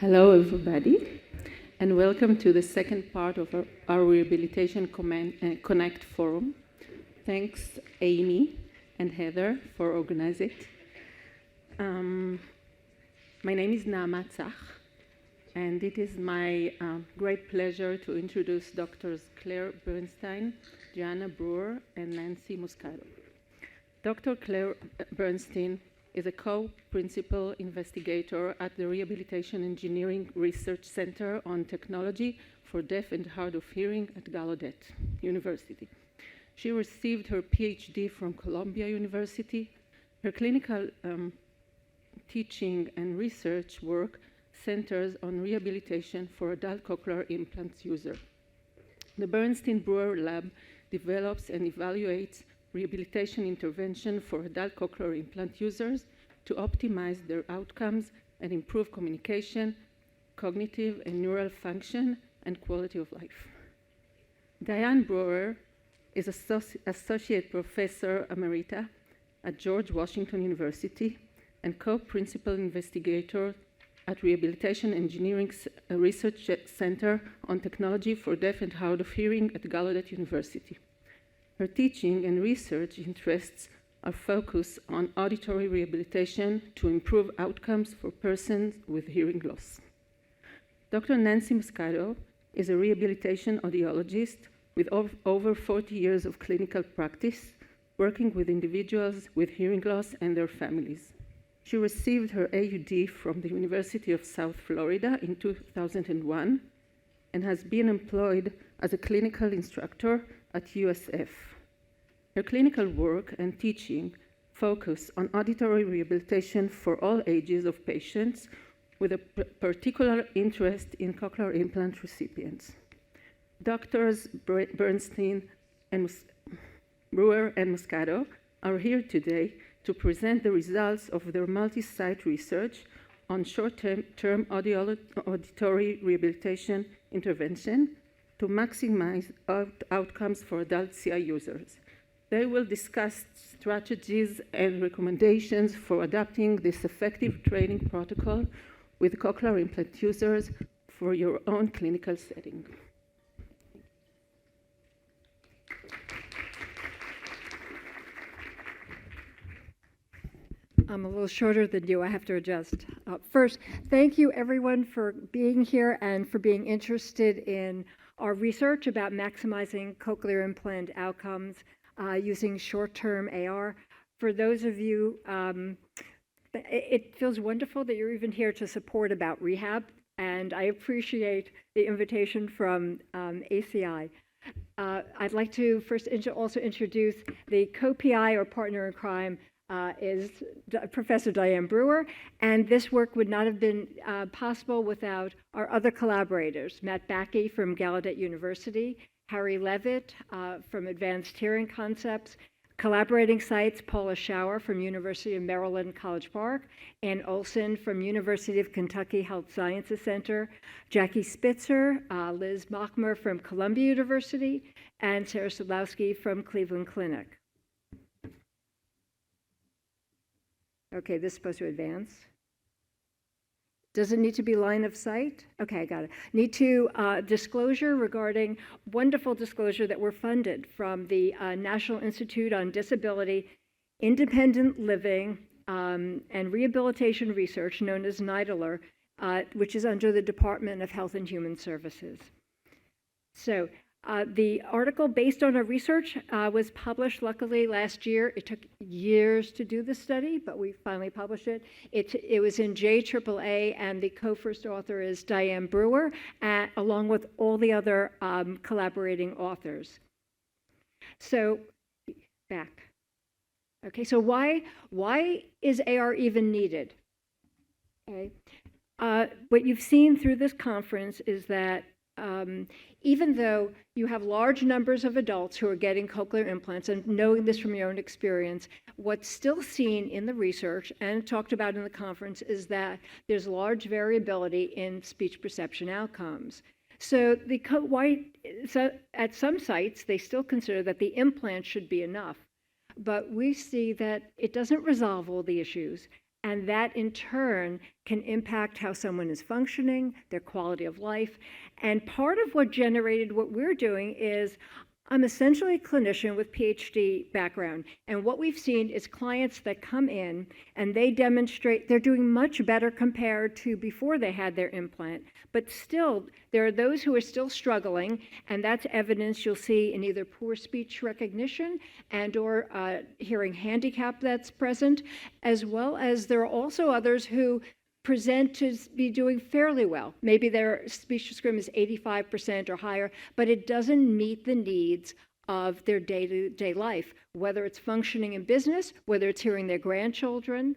Hello, everybody, and welcome to the second part of our Rehabilitation Connect Forum. Thanks, Amy and Heather, for organizing it. My name is Naama Tzach, and it is my great pleasure to introduce Drs. Claire Bernstein, Gianna Brewer, and Nancy Muscato. Dr. Claire Bernstein is a co-principal investigator at the Rehabilitation Engineering Research Center on Technology for Deaf and Hard of Hearing at Gallaudet University. She received her PhD from Columbia University. Her clinical teaching and research work centers on rehabilitation for adult cochlear implants users. The Bernstein Brewer Lab develops and evaluates rehabilitation intervention for adult cochlear implant users to optimize their outcomes and improve communication, cognitive and neural function, and quality of life. Diane Brewer is Associate Professor Emerita at George Washington University and co-principal investigator at Rehabilitation Engineering Research Center on Technology for Deaf and Hard of Hearing at Gallaudet University. Her teaching and research interests are focused on auditory rehabilitation to improve outcomes for persons with hearing loss. Dr. Nancy Muscato is a rehabilitation audiologist with over 40 years of clinical practice, working with individuals with hearing loss and their families. She received her AUD from the University of South Florida in 2001 and has been employed as a clinical instructor at USF. Her clinical work and teaching focus on auditory rehabilitation for all ages of patients with a particular interest in cochlear implant recipients. Doctors Bernstein and Brewer and Muscato are here today to present the results of their multi-site research on short-term auditory rehabilitation intervention to maximize outcomes for adult CI users. They will discuss strategies and recommendations for adapting this effective training protocol with cochlear implant users for your own clinical setting. I'm a little shorter than you. I have to adjust. First, thank you everyone for being here and for being interested in our research about maximizing cochlear implant outcomes using short-term AR. For those of you, it feels wonderful that you're even here to support about rehab, and I appreciate the invitation from ACI. I'd like to first also introduce the co-PI or partner in crime is Professor Diane Brewer, and this work would not have been possible without our other collaborators, Matt Backey from Gallaudet University, Harry Levitt from Advanced Hearing Concepts, collaborating sites, Paula Schauer from University of Maryland, College Park, Ann Olson from University of Kentucky Health Sciences Center, Jackie Spitzer, Liz Mockmer from Columbia University, and Sarah Sadlowski from Cleveland Clinic. Okay, this is supposed to advance. Does it need to be line of sight? Okay, I got it. Need to disclosure regarding, wonderful disclosure that we're funded from the National Institute on Disability, Independent Living, and Rehabilitation Research, known as NIDLR, which is under the Department of Health and Human Services. So the article based on our research was published luckily last year. It took years to do the study, but we finally published it. It was in JAAA, and the co-first author is Diane Brewer, along with all the other collaborating authors. So back. Okay, so why is AR even needed? Okay, what you've seen through this conference is that even though you have large numbers of adults who are getting cochlear implants, and knowing this from your own experience, what's still seen in the research and talked about in the conference is that there's large variability in speech perception outcomes. So at some sites, they still consider that the implant should be enough. But we see that it doesn't resolve all the issues. And that in turn can impact how someone is functioning, their quality of life. And part of what generated what we're doing is I'm essentially a clinician with PhD background. And what we've seen is clients that come in and they demonstrate they're doing much better compared to before they had their implant. But still, there are those who are still struggling, and that's evidence you'll see in either poor speech recognition and or hearing handicap that's present, as well as there are also others who present to be doing fairly well. Maybe their speech to scrim is 85% or higher, but it doesn't meet the needs of their day-to-day life, whether it's functioning in business, whether it's hearing their grandchildren.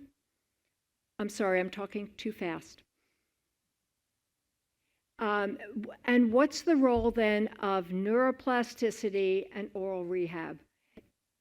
I'm sorry, I'm talking too fast. And what's the role then of neuroplasticity and oral rehab?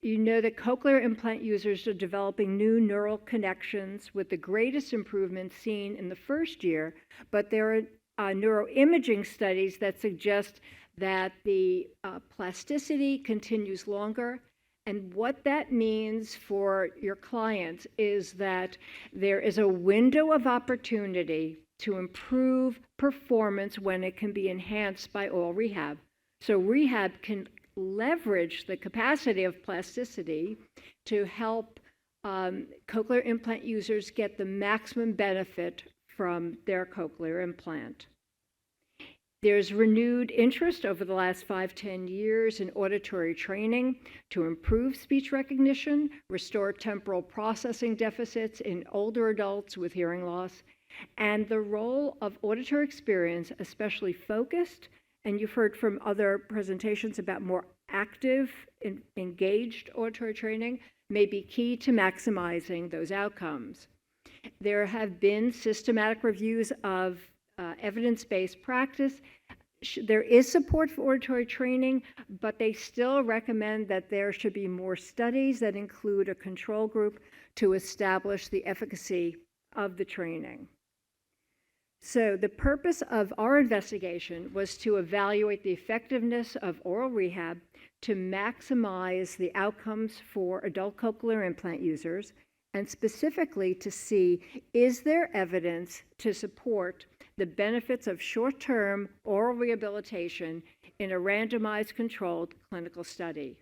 You know that cochlear implant users are developing new neural connections with the greatest improvements seen in the first year, but there are neuroimaging studies that suggest that the plasticity continues longer. And what that means for your clients is that there is a window of opportunity to improve performance when it can be enhanced by oral rehab. So rehab can leverage the capacity of plasticity to help cochlear implant users get the maximum benefit from their cochlear implant. There's renewed interest over the last 5-10 years in auditory training to improve speech recognition, restore temporal processing deficits in older adults with hearing loss, and the role of auditory experience, especially focused, and you've heard from other presentations about more active, engaged auditory training, may be key to maximizing those outcomes. There have been systematic reviews of evidence-based practice. There is support for auditory training, but they still recommend that there should be more studies that include a control group to establish the efficacy of the training. So the purpose of our investigation was to evaluate the effectiveness of oral rehab to maximize the outcomes for adult cochlear implant users, and specifically to see, is there evidence to support the benefits of short-term oral rehabilitation in a randomized controlled clinical study.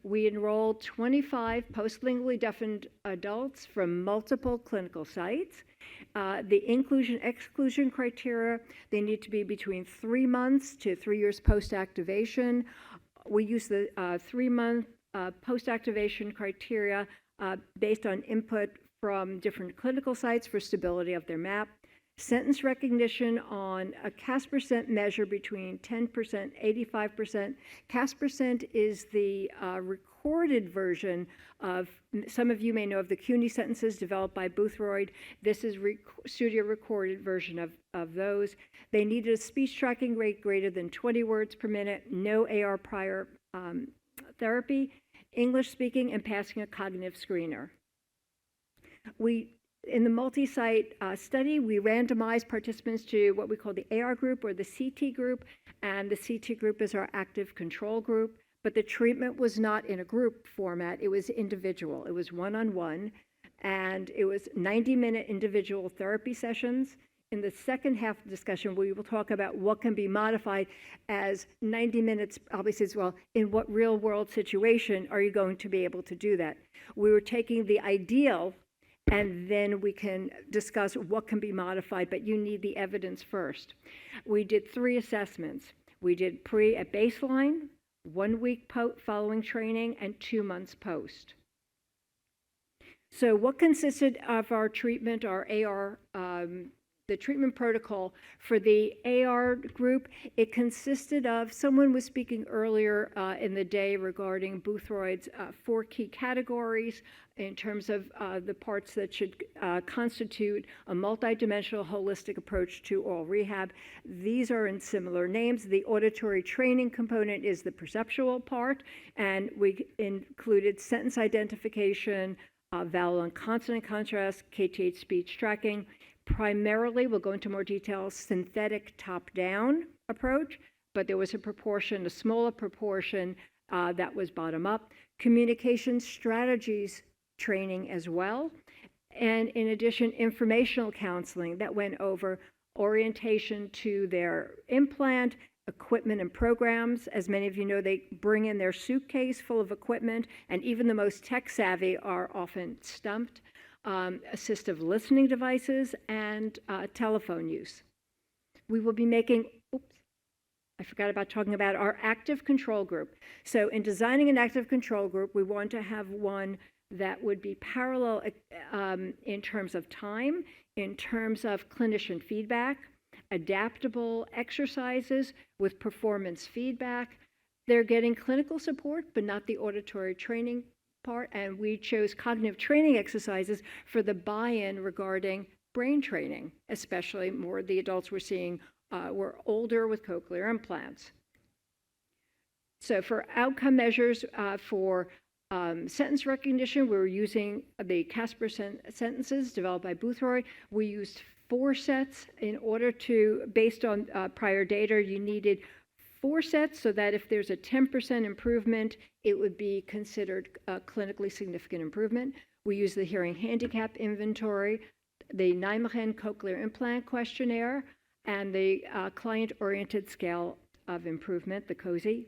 We enrolled 25 postlingually deafened adults from multiple clinical sites. The inclusion-exclusion criteria, they need to be between 3 months to 3 years post-activation. We use the 3-month post-activation criteria based on input from different clinical sites for stability of their map. Sentence recognition on a CAS% measure between 10%, 85%. CAS% is the recorded version of, some of you may know of the CUNY sentences developed by Boothroyd. This is studio recorded version of those. They needed a speech tracking rate greater than 20 words per minute, no AR prior therapy, English speaking, and passing a cognitive screener. In the multi-site study, we randomized participants to what we call the AR group or the CT group, and the CT group is our active control group, but the treatment was not in a group format, it was individual. It was one-on-one, and it was 90-minute individual therapy sessions. In the second half of the discussion, we will talk about what can be modified as 90 minutes, obviously, as well, in what real-world situation are you going to be able to do that? We were taking the ideal, and then we can discuss what can be modified, but you need the evidence first. We did 3 assessments. We did pre at baseline, 1 week following training, and 2 months post. So what consisted of our treatment, our AR, the treatment protocol for the AR group? It consisted of, someone was speaking earlier in the day regarding Boothroyd's 4 key categories in terms of the parts that should constitute a multidimensional holistic approach to oral rehab. These are in similar names. The auditory training component is the perceptual part, and we included sentence identification, vowel and consonant contrast, KTH speech tracking. Primarily, we'll go into more details, synthetic top-down approach, but there was a smaller proportion that was bottom-up. Communication strategies training as well. And in addition, informational counseling that went over orientation to their implant, equipment and programs. As many of you know, they bring in their suitcase full of equipment, and even the most tech-savvy are often stumped. Assistive listening devices, and telephone use. We will be making, I forgot about talking about our active control group. So in designing an active control group, we want to have one that would be parallel in terms of time, in terms of clinician feedback, adaptable exercises with performance feedback. They're getting clinical support, but not the auditory training part, and we chose cognitive training exercises for the buy-in regarding brain training, especially more the adults we're seeing were older with cochlear implants. So for outcome measures for sentence recognition, we were using the Casper sentences developed by Boothroyd. We used 4 sets in order to, based on prior data, you needed 4 sets so that if there's a 10% improvement, it would be considered a clinically significant improvement. We use the hearing handicap inventory, the Nijmegen cochlear implant questionnaire, and the client-oriented scale of improvement, the COSI.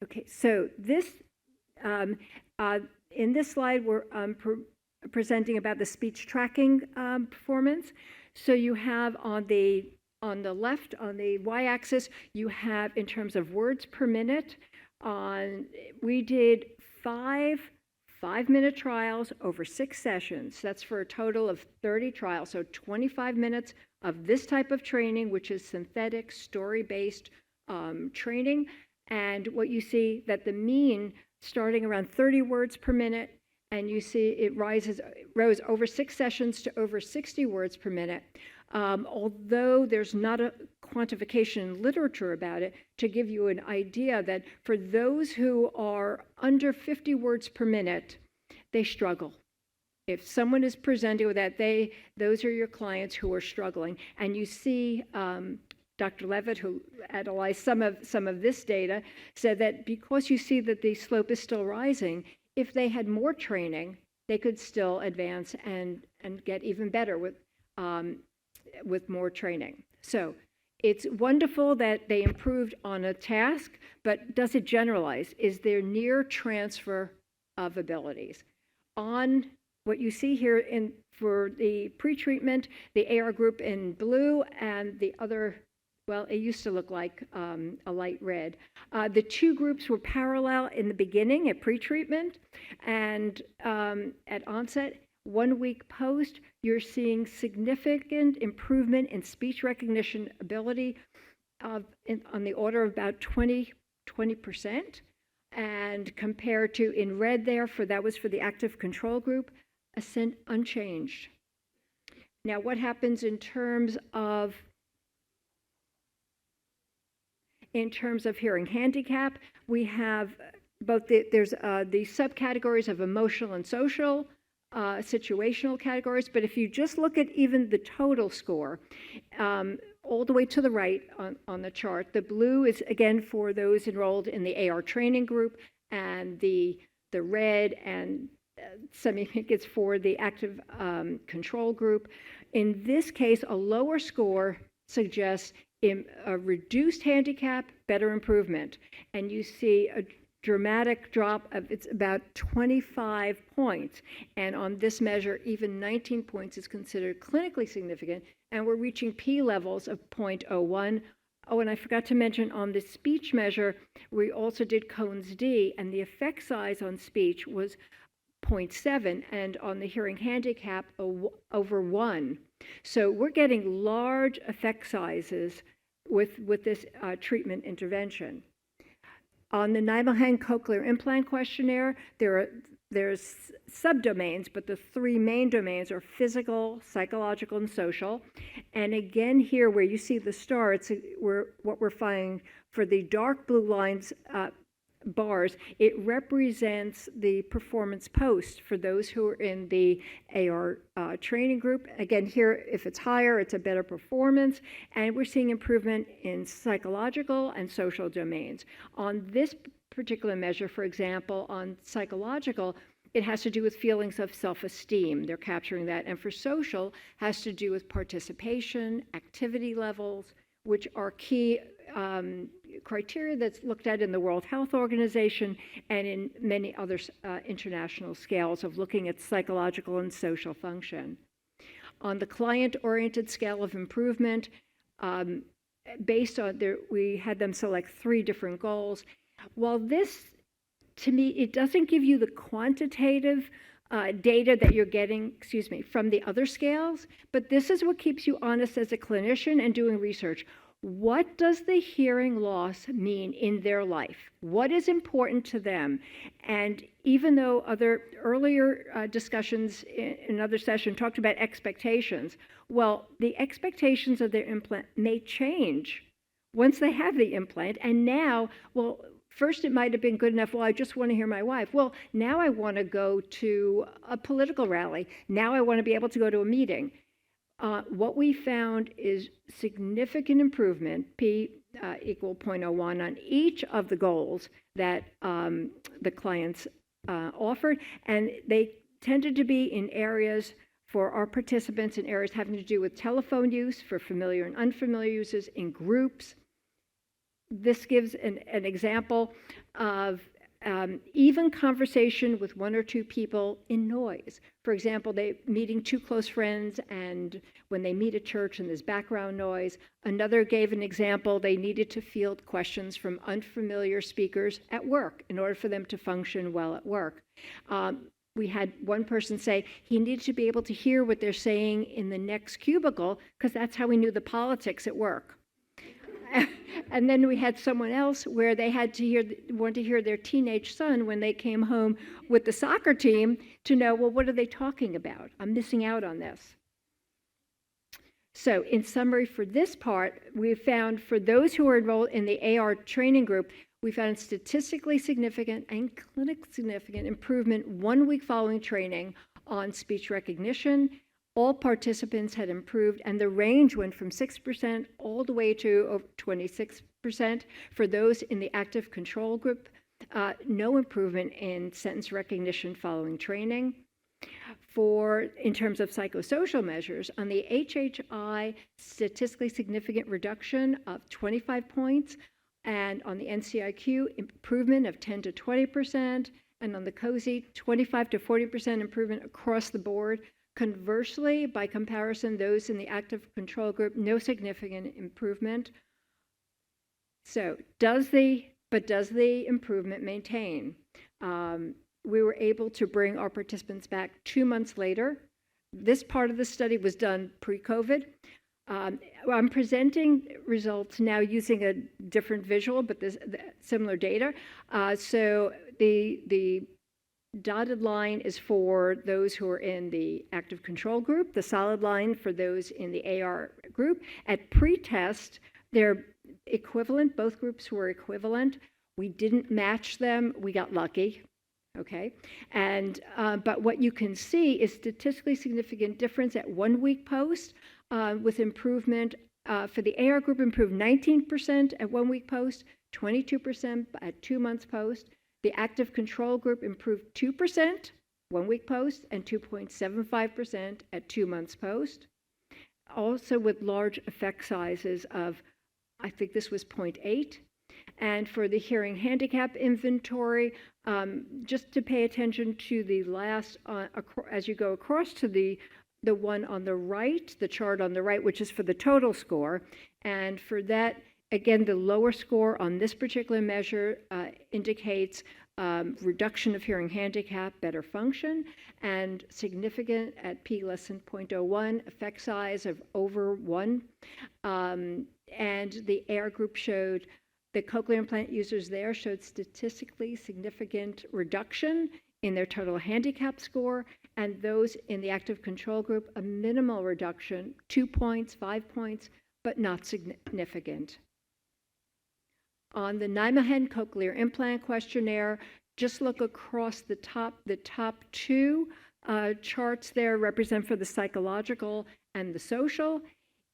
Okay, so this, in this slide, we're presenting about the speech tracking performance. So you have on the left, on the y-axis, you have in terms of words per minute. We did 5-minute trials over 6 sessions. That's for a total of 30 trials. So 25 minutes of this type of training, which is synthetic, story-based training. And what you see that the mean starting around 30 words per minute, and you see it rose over 6 sessions to over 60 words per minute. Although there's not a quantification in literature about it, to give you an idea that for those who are under 50 words per minute, they struggle. If someone is presenting with that, those are your clients who are struggling. And you see Dr. Levitt, who analyzed some of this data, said that because you see that the slope is still rising, if they had more training, they could still advance and get even better with more training. So it's wonderful that they improved on a task, but does it generalize? Is there near transfer of abilities? On what you see here for the pretreatment, the AR group in blue and the other, well, it used to look like a light red. The 2 groups were parallel in the beginning at pretreatment, and at onset. 1 week post, you're seeing significant improvement in speech recognition ability on the order of about 20%. And compared to in red there, that was for the active control group, unchanged. Now, what happens in terms of hearing handicap? We have both there's the subcategories of emotional and social, situational categories, but if you just look at even the total score, all the way to the right on the chart, the blue is again for those enrolled in the AR training group, and the red and semi-pink is for the active control group. In this case, a lower score suggests a reduced handicap, better improvement, and you see a dramatic drop of it's about 25 points, and on this measure even 19 points is considered clinically significant, and we're reaching P levels of 0.01. Oh, and I forgot to mention on the speech measure, we also did Cohen's D, and the effect size on speech was 0.7, and on the hearing handicap over 1. So we're getting large effect sizes with this treatment intervention. On the Nijmegen cochlear implant questionnaire, there's subdomains, but the 3 main domains are physical, psychological, and social. And again, here where you see the star, what we're finding for the dark blue lines bars, it represents the performance post for those who are in the AR training group. Again, here, if it's higher, it's a better performance, and we're seeing improvement in psychological and social domains. On this particular measure, for example, on psychological, it has to do with feelings of self-esteem. They're capturing that. And for social, has to do with participation, activity levels, which are key criteria that's looked at in the World Health Organization and in many other international scales of looking at psychological and social function. On the client-oriented scale of improvement, based on we had them select 3 different goals. While this, to me, it doesn't give you the quantitative data that you're getting, from the other scales, but this is what keeps you honest as a clinician and doing research. What does the hearing loss mean in their life? What is important to them? And even though other earlier discussions in another session talked about expectations, well, the expectations of their implant may change once they have the implant. And now, well, first it might have been good enough, well, I just want to hear my wife. Well, now I want to go to a political rally. Now I want to be able to go to a meeting. What we found is significant improvement, P equal 0.01 on each of the goals that the clients offered, and they tended to be in areas for our participants in areas having to do with telephone use for familiar and unfamiliar uses in groups. This gives an example of even conversation with 1 or 2 people in noise. For example, they meeting 2 close friends, and when they meet at church and there's background noise. Another gave an example, they needed to field questions from unfamiliar speakers at work in order for them to function well at work. We had one person say he needed to be able to hear what they're saying in the next cubicle because that's how he knew the politics at work. And then we had someone else where they had to want to hear their teenage son when they came home with the soccer team to know, well, what are they talking about? I'm missing out on this. So in summary for this part, we found for those who are enrolled in the AR training group, we found statistically significant and clinically significant improvement 1 week following training on speech recognition. All participants had improved, and the range went from 6% all the way to over 26% for those in the active control group. No improvement in sentence recognition following training. In terms of psychosocial measures, on the HHI, statistically significant reduction of 25 points, and on the NCIQ, improvement of 10 to 20%, and on the COSI, 25 to 40% improvement across the board. Conversely, by comparison, those in the active control group, no significant improvement. So does the improvement maintain? We were able to bring our participants back 2 months later. This part of the study was done pre-COVID. I'm presenting results now using a different visual, but similar data. So the dotted line is for those who are in the active control group, the solid line for those in the AR group. At pre-test, they're equivalent. Both groups were equivalent. We didn't match them. We got lucky. Okay, and but what you can see is statistically significant difference at 1 week post with improvement for the AR group improved 19% at 1 week post, 22% at 2 months post. The active control group improved 2% 1 week post and 2.75% at 2 months post. Also with large effect sizes of, I think this was 0.8. And for the hearing handicap inventory, just to pay attention to the last, as you go across to the one on the right, the chart on the right, which is for the total score. And for that, again, the lower score on this particular measure indicates reduction of hearing handicap, better function, and significant at p less than 0.01, effect size of over 1. And the AR group showed, the cochlear implant users there showed statistically significant reduction in their total handicap score, and those in the active control group, a minimal reduction, 2 points, 5 points, but not significant. On the Nijmegen Cochlear Implant Questionnaire, just look across the top 2 charts there represent for the psychological and the social.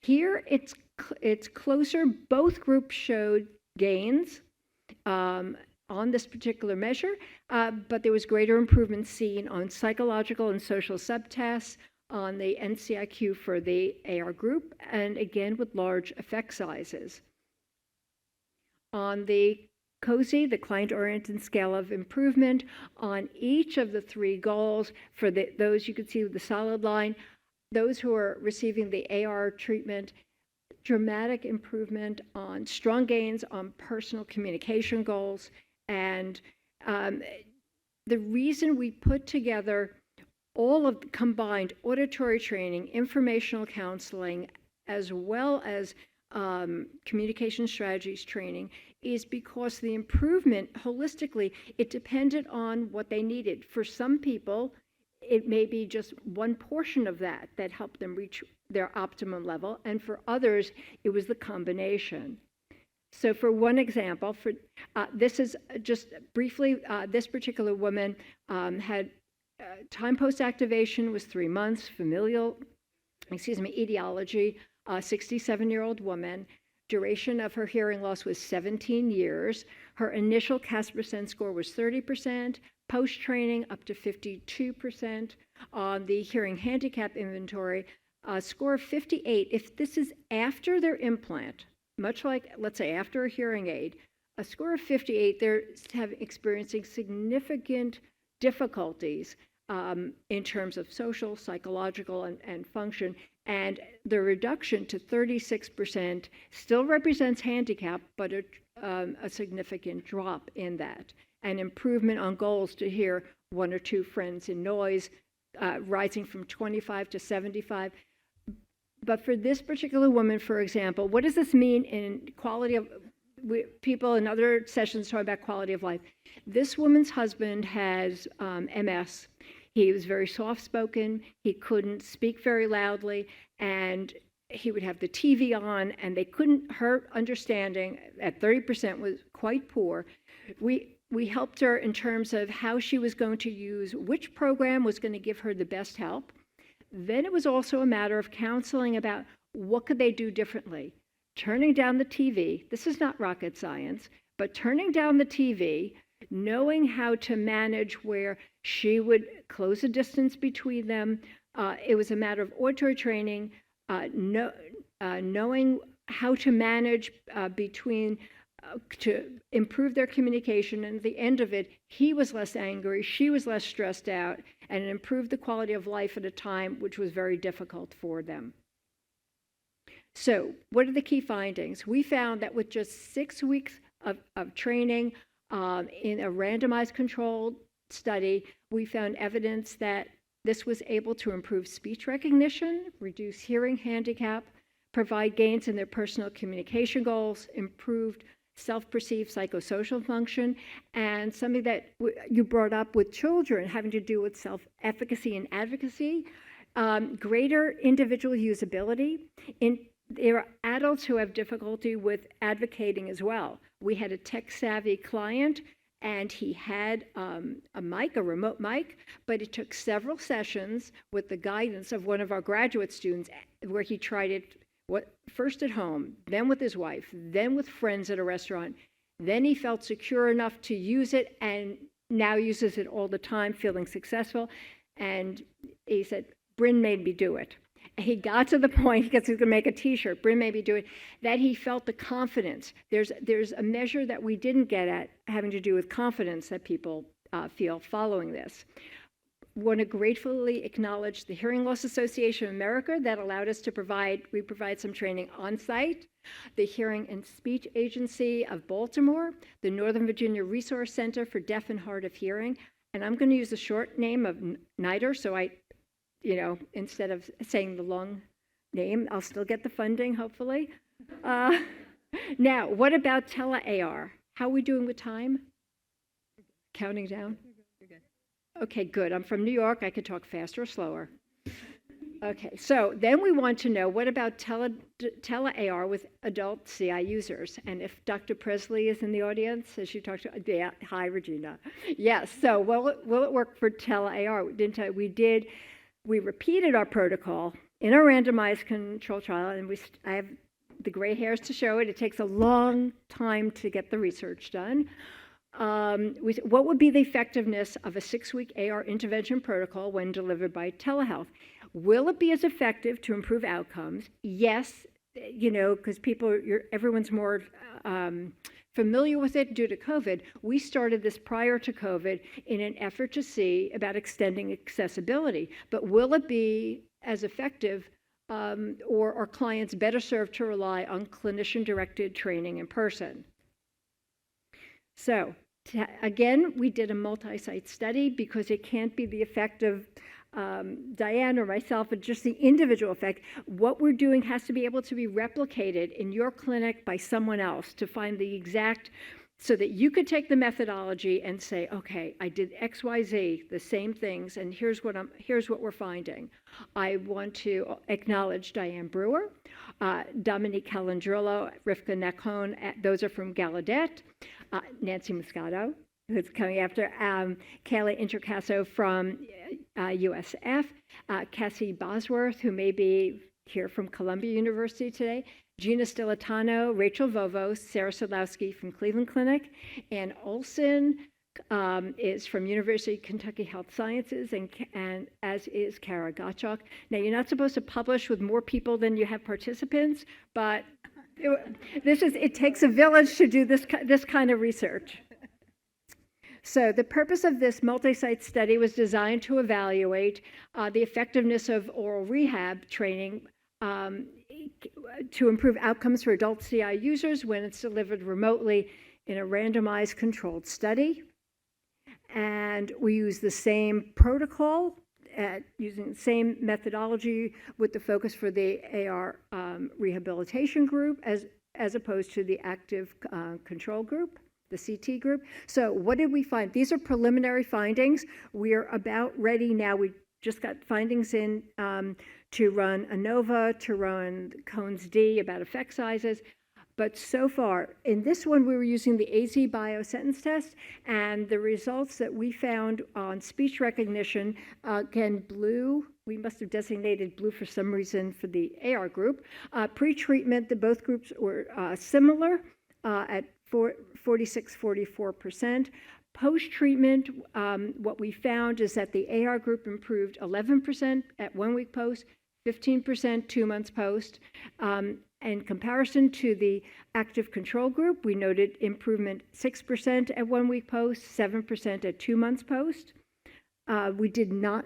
Here it's closer. Both groups showed gains. on this particular measure, but there was greater improvement seen on psychological and social subtests, on the NCIQ for the AR group, and again with large effect sizes. On the COSI, the client-oriented scale of improvement, on each of the 3 goals, for those you can see with the solid line, those who are receiving the AR treatment, dramatic improvement on strong gains on personal communication goals. And the reason we put together all of the combined auditory training, informational counseling, as well as communication strategies training is because the improvement holistically, it depended on what they needed. For some people, it may be just one portion of that that helped them reach their optimum level, and for others, it was the combination. So for one example, this is just briefly, this particular woman had time post-activation was 3 months, etiology, 67-year-old woman. Duration of her hearing loss was 17 years. Her initial CAS% score was 30%, post-training up to 52%. On the hearing handicap inventory, a score of 58. If this is after their implant, much like, let's say, after a hearing aid, a score of 58, they're experiencing significant difficulties in terms of social, psychological, and function. And the reduction to 36% still represents handicap, but a significant drop in that. An improvement on goals to hear 1 or 2 friends in noise, rising from 25 to 75. But for this particular woman, for example, what does this mean in quality of, people in other sessions talk about quality of life. This woman's husband has MS. He was very soft-spoken. He couldn't speak very loudly, and he would have the TV on, and her understanding at 30% was quite poor. We helped her in terms of how she was going to use, which program was going to give her the best help. Then it was also a matter of counseling about what could they do differently. Turning down the TV, this is not rocket science, but turning down the TV, knowing how to manage where she would close a distance between them. It was a matter of auditory training, knowing how to manage to improve their communication. And at the end of it, he was less angry, she was less stressed out, and it improved the quality of life at a time which was very difficult for them. So what are the key findings? We found that with just 6 weeks of training in a randomized controlled study, we found evidence that this was able to improve speech recognition, reduce hearing handicap, provide gains in their personal communication goals, improved self-perceived psychosocial function, and something that you brought up with children having to do with self-efficacy and advocacy, greater individual usability. There are adults who have difficulty with advocating as well. We had a tech-savvy client, and he had a remote mic, but it took several sessions with the guidance of one of our graduate students where he tried it first at home, then with his wife, then with friends at a restaurant. Then he felt secure enough to use it and now uses it all the time, feeling successful. And he said, Bryn made me do it. He got to the point, because he was going to make a t-shirt, Bryn made me do it, that he felt the confidence. There's a measure that we didn't get at having to do with confidence that people feel following this. Want to gratefully acknowledge the Hearing Loss Association of America that allowed us to provide some training on site, the Hearing and Speech Agency of Baltimore, the Northern Virginia Resource Center for Deaf and Hard of Hearing, and I'm going to use the short name of NIDER, so instead of saying the long name, I'll still get the funding, hopefully. Now, what about tele-AR? How are we doing with time? Counting down? Okay, good. I'm from New York. I could talk faster or slower. Okay, so then we want to know, what about tele-AR with adult CI users? And if Dr. Presley is in the audience, as you talked to, yeah, hi, Regina. Yes, so will it work for tele-AR? We repeated our protocol in a randomized control trial, and I have the gray hairs to show it. It takes a long time to get the research done. what would be the effectiveness of a 6-week AR intervention protocol when delivered by telehealth? Will it be as effective to improve outcomes? Yes, because everyone's more familiar with it due to COVID. We started this prior to COVID in an effort to see about extending accessibility. But will it be as effective, or are clients better served to rely on clinician-directed training in person? So again, we did a multi-site study because it can't be the effect of Diane or myself, but just the individual effect. What we're doing has to be able to be replicated in your clinic by someone else to find the exact, so that you could take the methodology and say, okay, I did X, Y, Z, the same things, and here's what we're finding. I want to acknowledge Diane Brewer, Dominique Calandrillo, Rivka Nakhon, those are from Gallaudet, Nancy Muscato, who's coming after, Kayla Intercasso from USF, Cassie Bosworth, who may be here from Columbia University today, Gina Stilitano, Rachel Vovos, Sarah Sadlowski from Cleveland Clinic, Ann Olson is from University of Kentucky Health Sciences, and as is Kara Gottschalk. Now, you're not supposed to publish with more people than you have participants, but it takes a village to do this kind of research. So the purpose of this multi-site study was designed to evaluate the effectiveness of oral rehab training to improve outcomes for adult CI users when it's delivered remotely in a randomized controlled study. And we use the same protocol, using the same methodology with the focus for the AR rehabilitation group as opposed to the active control group, the CT group. So what did we find? These are preliminary findings. We are about ready now. We just got findings in to run ANOVA, to run CONES-D about effect sizes. But so far, in this one, we were using the AzBio sentence test, and the results that we found on speech recognition, again, blue, we must have designated blue for some reason for the AR group. Pre-treatment, both groups were similar at 44%. Post-treatment, what we found is that the AR group improved 11% at 1 week post, 15% 2 months post. In comparison to the active control group, we noted improvement 6% at 1 week post, 7% at 2 months post. We did not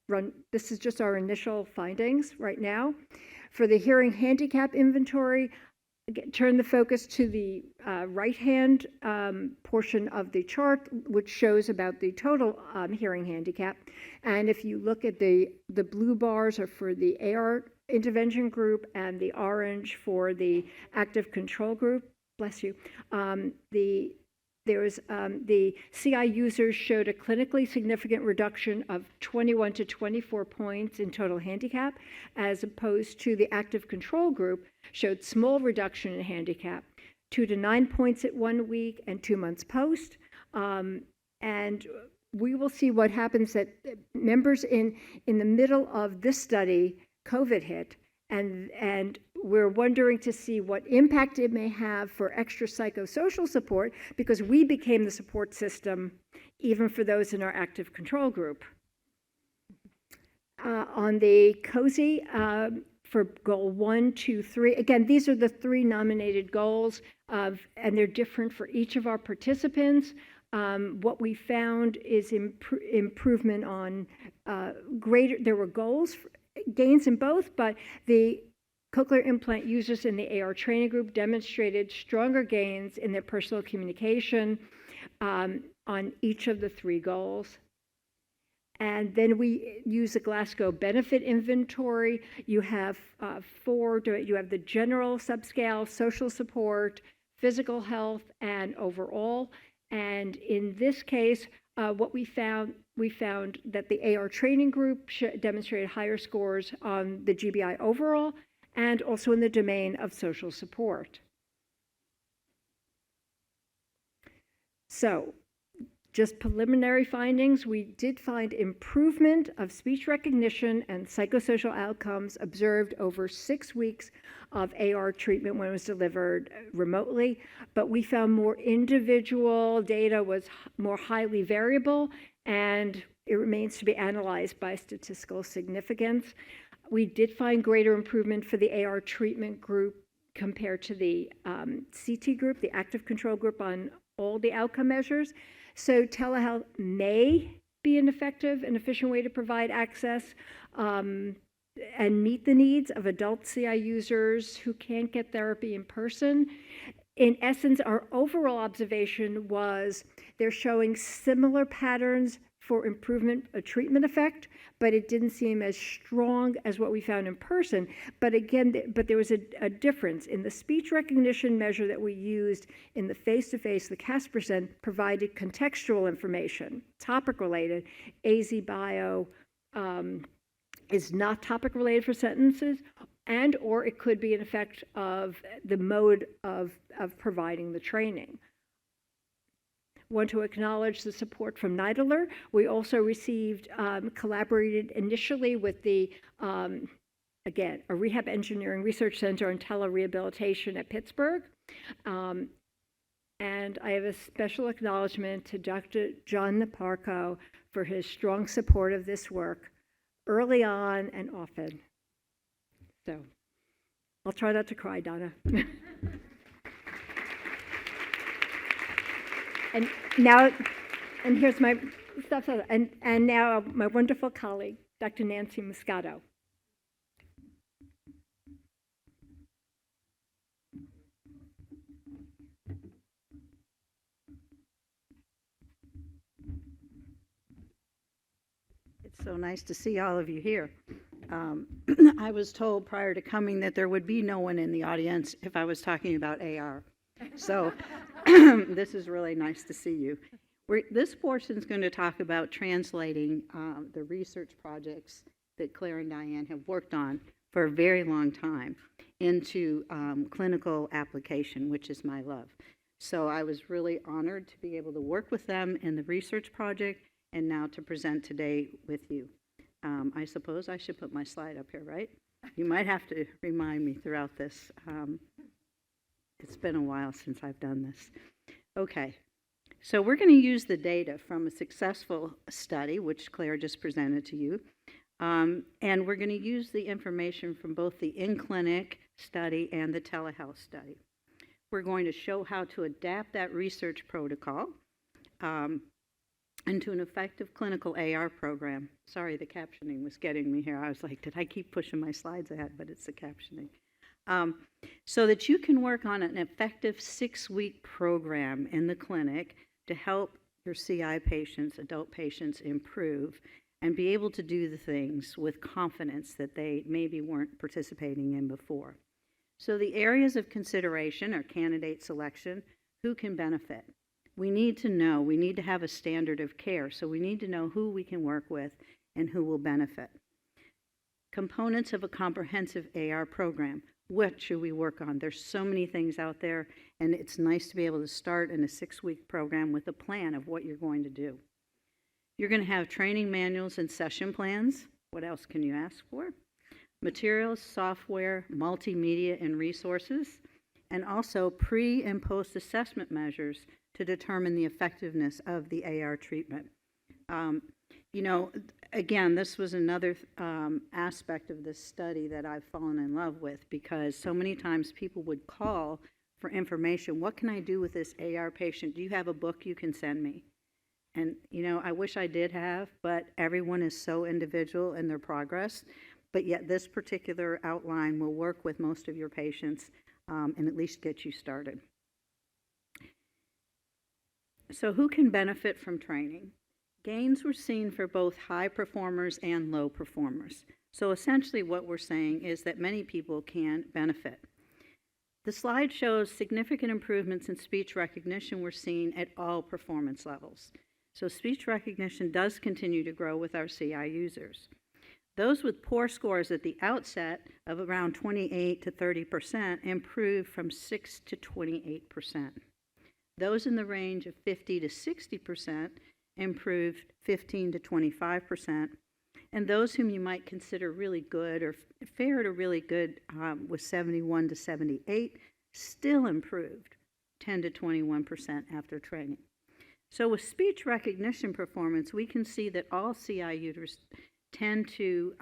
run, this is just our initial findings right now. For the hearing handicap inventory, turn the focus to the right-hand portion of the chart, which shows about the total hearing handicap. And if you look at the blue bars are for the AR intervention group and the orange for the active control group, bless you, the CI users showed a clinically significant reduction of 21 to 24 points in total handicap, as opposed to the active control group showed small reduction in handicap, 2 to 9 points at 1 week and 2 months post. And we will see what happens that members in the middle of this study, COVID hit, and we're wondering to see what impact it may have for extra psychosocial support, because we became the support system even for those in our active control group. On the COSI, for goal 1, 2, 3, again, these are the 3 nominated goals, and they're different for each of our participants. What we found is improvement on there were gains in both, but the cochlear implant users in the AR training group demonstrated stronger gains in their personal communication on each of the 3 goals. And then we use a Glasgow benefit inventory. You have 4, you have the general subscale, social support, physical health, and overall. And in this case, what we found that the AR training group demonstrated higher scores on the GBI overall and also in the domain of social support. So Just preliminary findings, we did find improvement of speech recognition and psychosocial outcomes observed over 6 weeks of AR treatment when it was delivered remotely, but we found more individual data was more highly variable, and it remains to be analyzed by statistical significance. We did find greater improvement for the AR treatment group compared to the CT group, the active control group, on all the outcome measures. So telehealth may be an effective and efficient way to provide access and meet the needs of adult CI users who can't get therapy in person. In essence, our overall observation was they're showing similar patterns for improvement, a treatment effect, but it didn't seem as strong as what we found in person. But again, there was a difference in the speech recognition measure that we used in the face-to-face. The CAS% provided contextual information, topic related. AzBio is not topic related for sentences, and or it could be an effect of the mode of providing the training. Want to acknowledge the support from NIDALER. We also received, collaborated initially with the, again, a rehab engineering research center on telerehabilitation at Pittsburgh. And I have a special acknowledgement to Dr. John Naparco for his strong support of this work early on and often. So I'll try not to cry, Donna. And now, and here's my stuff, and now my wonderful colleague, Dr. Nancy Muscato. It's so nice to see all of you here. I was told prior to coming that there would be no one in the audience if I was talking about AR. So this is really nice to see you. This portion is going to talk about translating the research projects that Claire and Diane have worked on for a very long time into clinical application, which is my love. So I was really honored to be able to work with them in the research project and now to present today with you. I suppose I should put my slide up here, right? You might have to remind me throughout this. It's been a while since I've done this. Okay, so we're going to use the data from a successful study, which Claire just presented to you, and we're going to use the information from both the in-clinic study and the telehealth study. We're going to show how to adapt that research protocol into an effective clinical AR program. Sorry, the captioning was getting me here. I was like, did I keep pushing my slides ahead? But it's the captioning. So that you can work on an effective 6-week program in the clinic to help your CI patients, adult patients, improve and be able to do the things with confidence that they maybe weren't participating in before. So the areas of consideration are candidate selection, who can benefit. We need to know, we need to have a standard of care, so we need to know who we can work with and who will benefit. Components of a comprehensive AR program. What should we work on? There's so many things out there, and it's nice to be able to start in a 6-week program with a plan of what you're going to do. You're going to have training manuals and session plans. What else can you ask for? Materials, software, multimedia, and resources, and also pre- and post-assessment measures to determine the effectiveness of the AR treatment. You know, again, this was another aspect of this study that I've fallen in love with, because so many times people would call for information. What can I do with this AR patient? Do you have a book you can send me? And, you know, I wish I did have, but everyone is so individual in their progress. But yet this particular outline will work with most of your patients and at least get you started. So who can benefit from training? Gains were seen for both high performers and low performers. So essentially what we're saying is that many people can benefit. The slide shows significant improvements in speech recognition were seen at all performance levels. So speech recognition does continue to grow with our CI users. Those with poor scores at the outset of around 28 to 30% improved from 6 to 28%. Those in the range of 50 to 60% improved 15 to 25%. And those whom you might consider really good or fair to really good with 71 to 78 still improved 10 to 21% after training. So with speech recognition performance, we can see that all CI users tend to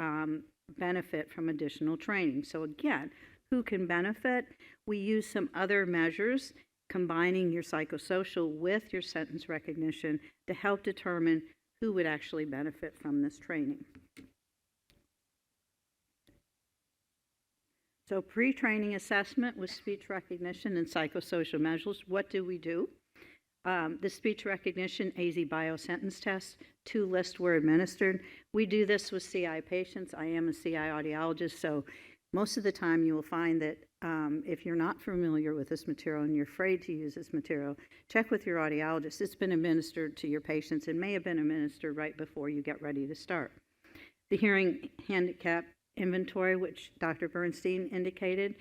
benefit from additional training. So again, who can benefit? We use some other measures, combining your psychosocial with your sentence recognition to help determine who would actually benefit from this training. So pre-training assessment with speech recognition and psychosocial measures, what do we do? The speech recognition AzBio sentence test, 2 lists were administered. We do this with CI patients. I am a CI audiologist, so most of the time you will find that if you're not familiar with this material and you're afraid to use this material, check with your audiologist. It's been administered to your patients and may have been administered right before you get ready to start. The hearing handicap inventory, which Dr. Bernstein indicated,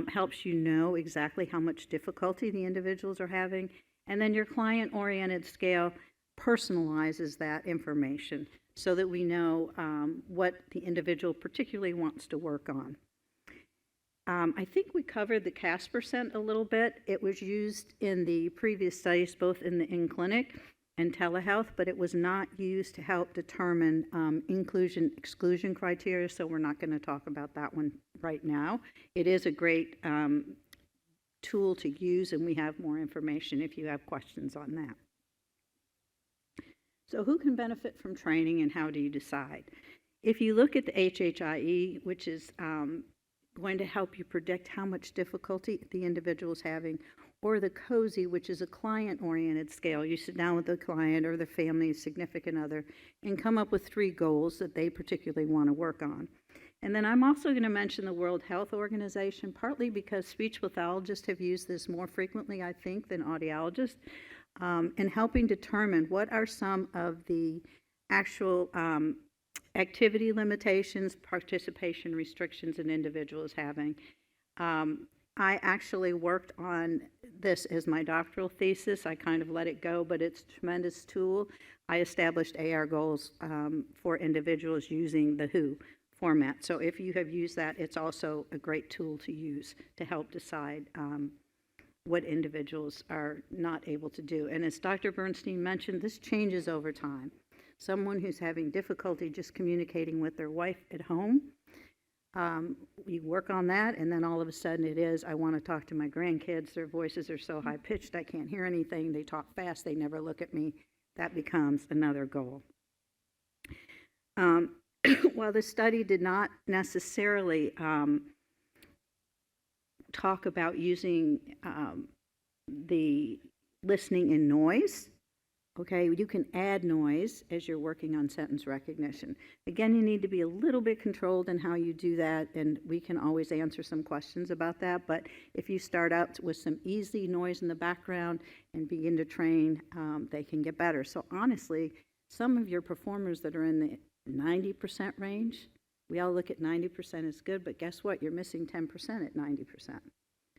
helps you know exactly how much difficulty the individuals are having. And then your client-oriented scale personalizes that information so that we know what the individual particularly wants to work on. I think we covered the CAS% a little bit. It was used in the previous studies, both in the in-clinic and telehealth, but it was not used to help determine inclusion-exclusion criteria, so we're not going to talk about that one right now. It is a great tool to use, and we have more information if you have questions on that. So who can benefit from training and how do you decide? If you look at the HHIE, which is going to help you predict how much difficulty the individual is having, or the COSI, which is a client-oriented scale. You sit down with the client or the family, significant other, and come up with 3 goals that they particularly want to work on. And then I'm also going to mention the World Health Organization, partly because speech pathologists have used this more frequently, I think, than audiologists, in helping determine what are some of the actual activity limitations, participation restrictions an individual is having. I actually worked on this as my doctoral thesis. I kind of let it go, but it's a tremendous tool. I established AR goals for individuals using the WHO format. So if you have used that, it's also a great tool to use to help decide what individuals are not able to do. And as Dr. Bernstein mentioned, this changes over time. Someone who's having difficulty just communicating with their wife at home, we work on that, and then all of a sudden it is, I want to talk to my grandkids. Their voices are so high-pitched, I can't hear anything. They talk fast, they never look at me. That becomes another goal. While the study did not necessarily talk about using the listening in noise, okay, you can add noise as you're working on sentence recognition. Again, you need to be a little bit controlled in how you do that, and we can always answer some questions about that, but if you start out with some easy noise in the background and begin to train, they can get better. So honestly, some of your performers that are in the 90% range, we all look at 90% as good, but guess what? You're missing 10% at 90%.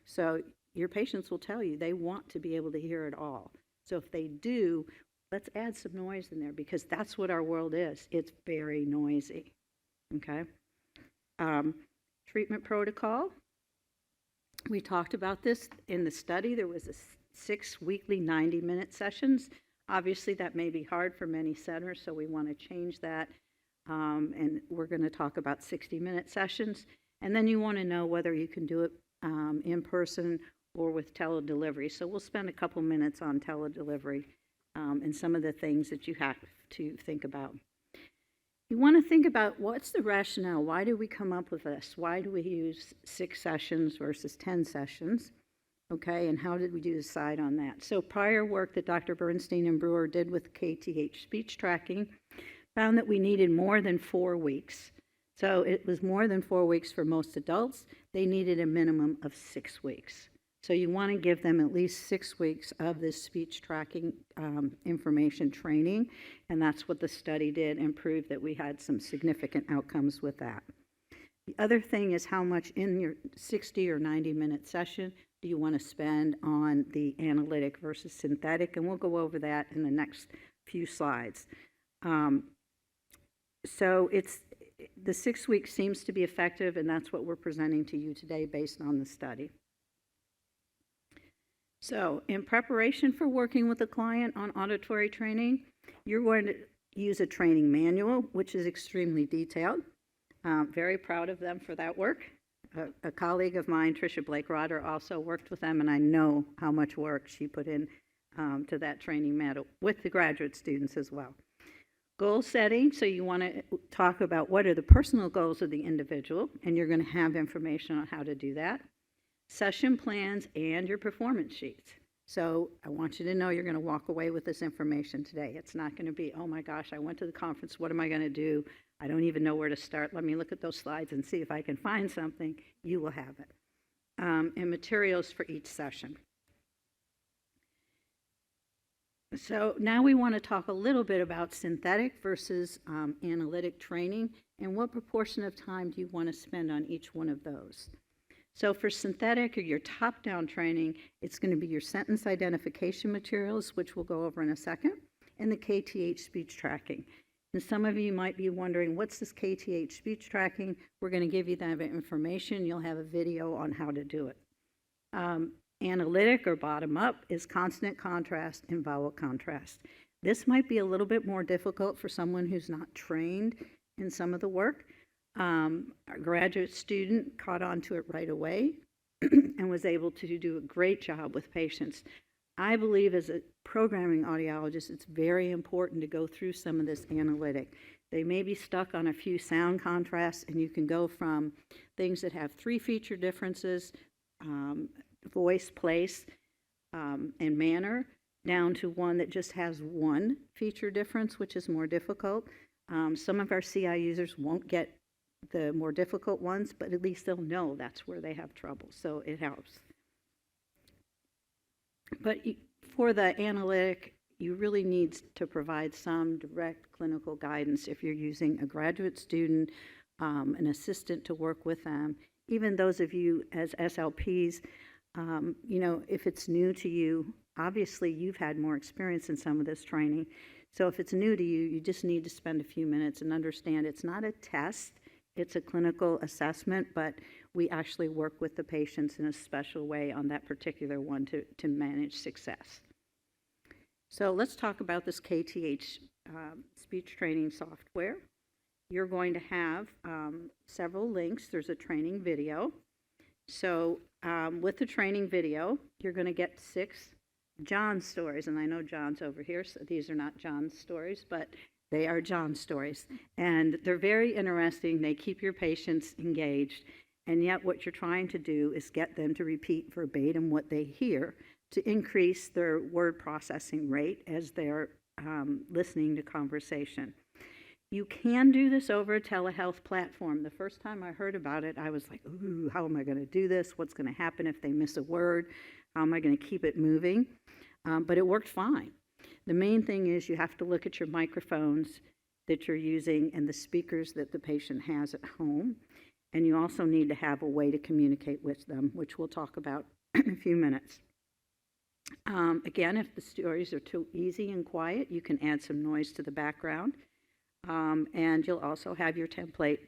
So your patients will tell you they want to be able to hear it all. So if they do, let's add some noise in there because that's what our world is. It's very noisy, okay? Treatment protocol. We talked about this in the study. There was 6 weekly 90-minute sessions. Obviously, that may be hard for many centers, so we want to change that. And we're going to talk about 60-minute sessions. And then you want to know whether you can do it in person or with teledelivery. So we'll spend a couple minutes on teledelivery and some of the things that you have to think about. You want to think about what's the rationale? Why did we come up with this? Why do we use 6 sessions versus 10 sessions? Okay, and how did we decide on that? So prior work that Dr. Bernstein and Brewer did with KTH speech tracking found that we needed more than 4 weeks. So it was more than 4 weeks for most adults. They needed a minimum of 6 weeks. So you want to give them at least 6 weeks of this speech tracking information training, and that's what the study did and proved that we had some significant outcomes with that. The other thing is how much in your 60 or 90-minute session do you want to spend on the analytic versus synthetic? And we'll go over that in the next few slides. So the 6 weeks seems to be effective, and that's what we're presenting to you today based on the study. So in preparation for working with a client on auditory training, you're going to use a training manual, which is extremely detailed. Very proud of them for that work. A colleague of mine, Tricia Blake-Rotter, also worked with them, and I know how much work she put in to that training manual with the graduate students as well. Goal setting, so you want to talk about what are the personal goals of the individual, and you're going to have information on how to do that. Session plans and your performance sheets. So I want you to know you're going to walk away with this information today. It's not going to be, oh my gosh, I went to the conference, what am I going to do? I don't even know where to start. Let me look at those slides and see if I can find something. You will have it. And materials for each session. So now we want to talk a little bit about synthetic versus analytic training, and what proportion of time do you want to spend on each one of those. So for synthetic or your top-down training, it's going to be your sentence identification materials, which we'll go over in a second, and the KTH speech tracking. And some of you might be wondering, what's this KTH speech tracking? We're going to give you that information. You'll have a video on how to do it. Analytic or bottom-up is consonant contrast and vowel contrast. This might be a little bit more difficult for someone who's not trained in some of the work. Our graduate student caught on to it right away and was able to do a great job with patients. I believe as a programming audiologist, it's very important to go through some of this analytic. They may be stuck on a few sound contrasts, and you can go from things that have 3 feature differences, voice, place, and manner, down to one that just has 1 feature difference, which is more difficult. Some of our CI users won't get the more difficult ones, but at least they'll know that's where they have trouble, so it helps. But for the analytic, you really need to provide some direct clinical guidance if you're using a graduate student, an assistant to work with them. Even those of you as SLPs, you know, if it's new to you, obviously you've had more experience in some of this training. So if it's new to you, you just need to spend a few minutes and understand it's not a test, it's a clinical assessment, but we actually work with the patients in a special way on that particular one to manage success. So let's talk about this KTH speech training software. You're going to have several links. There's a training video. So with the training video, you're going to get 6 John stories, and I know John's over here, so these are not John's stories, but they are John stories. And they're very interesting. They keep your patients engaged, and yet what you're trying to do is get them to repeat verbatim what they hear to increase their word processing rate as they're listening to conversation. You can do this over a telehealth platform. The first time I heard about it, I was like, ooh, how am I going to do this? What's going to happen if they miss a word? How am I going to keep it moving? But it worked fine. The main thing is you have to look at your microphones that you're using and the speakers that the patient has at home. And you also need to have a way to communicate with them, which we'll talk about in a few minutes. Again, if the stories are too easy and quiet, you can add some noise to the background. And you'll also have your template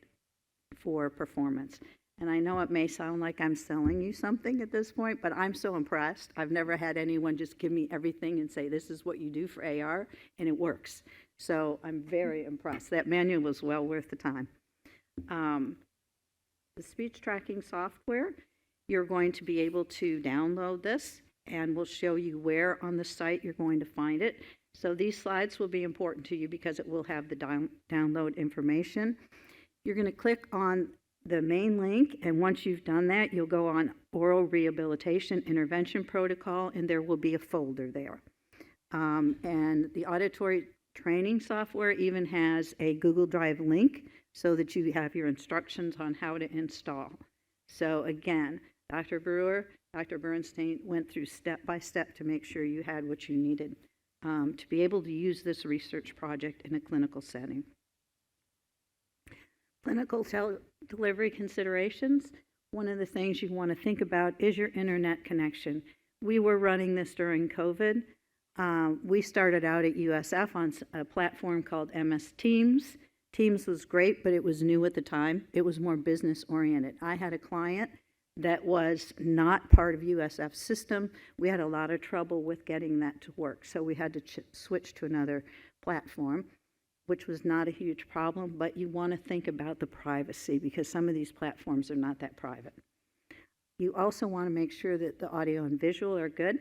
for performance. And I know it may sound like I'm selling you something at this point, but I'm so impressed. I've never had anyone just give me everything and say, this is what you do for AR, and it works. So I'm very impressed. That manual was well worth the time. The speech tracking software, you're going to be able to download this, and we'll show you where on the site you're going to find it. So these slides will be important to you because it will have the download information. You're going to click on the main link, and once you've done that, you'll go on Aural Rehabilitation Intervention Protocol, and there will be a folder there. And the auditory training software even has a Google Drive link so that you have your instructions on how to install. So again, Dr. Brewer, Dr. Bernstein went through step by step to make sure you had what you needed to be able to use this research project in a clinical setting. Clinical delivery considerations, one of the things you want to think about is your internet connection. We were running this during COVID. We started out at USF on a platform called MS Teams. Teams was great, but it was new at the time. It was more business oriented. I had a client that was not part of USF's system. We had a lot of trouble with getting that to work, so we had to switch to another platform, which was not a huge problem, but you want to think about the privacy because some of these platforms are not that private. You also want to make sure that the audio and visual are good,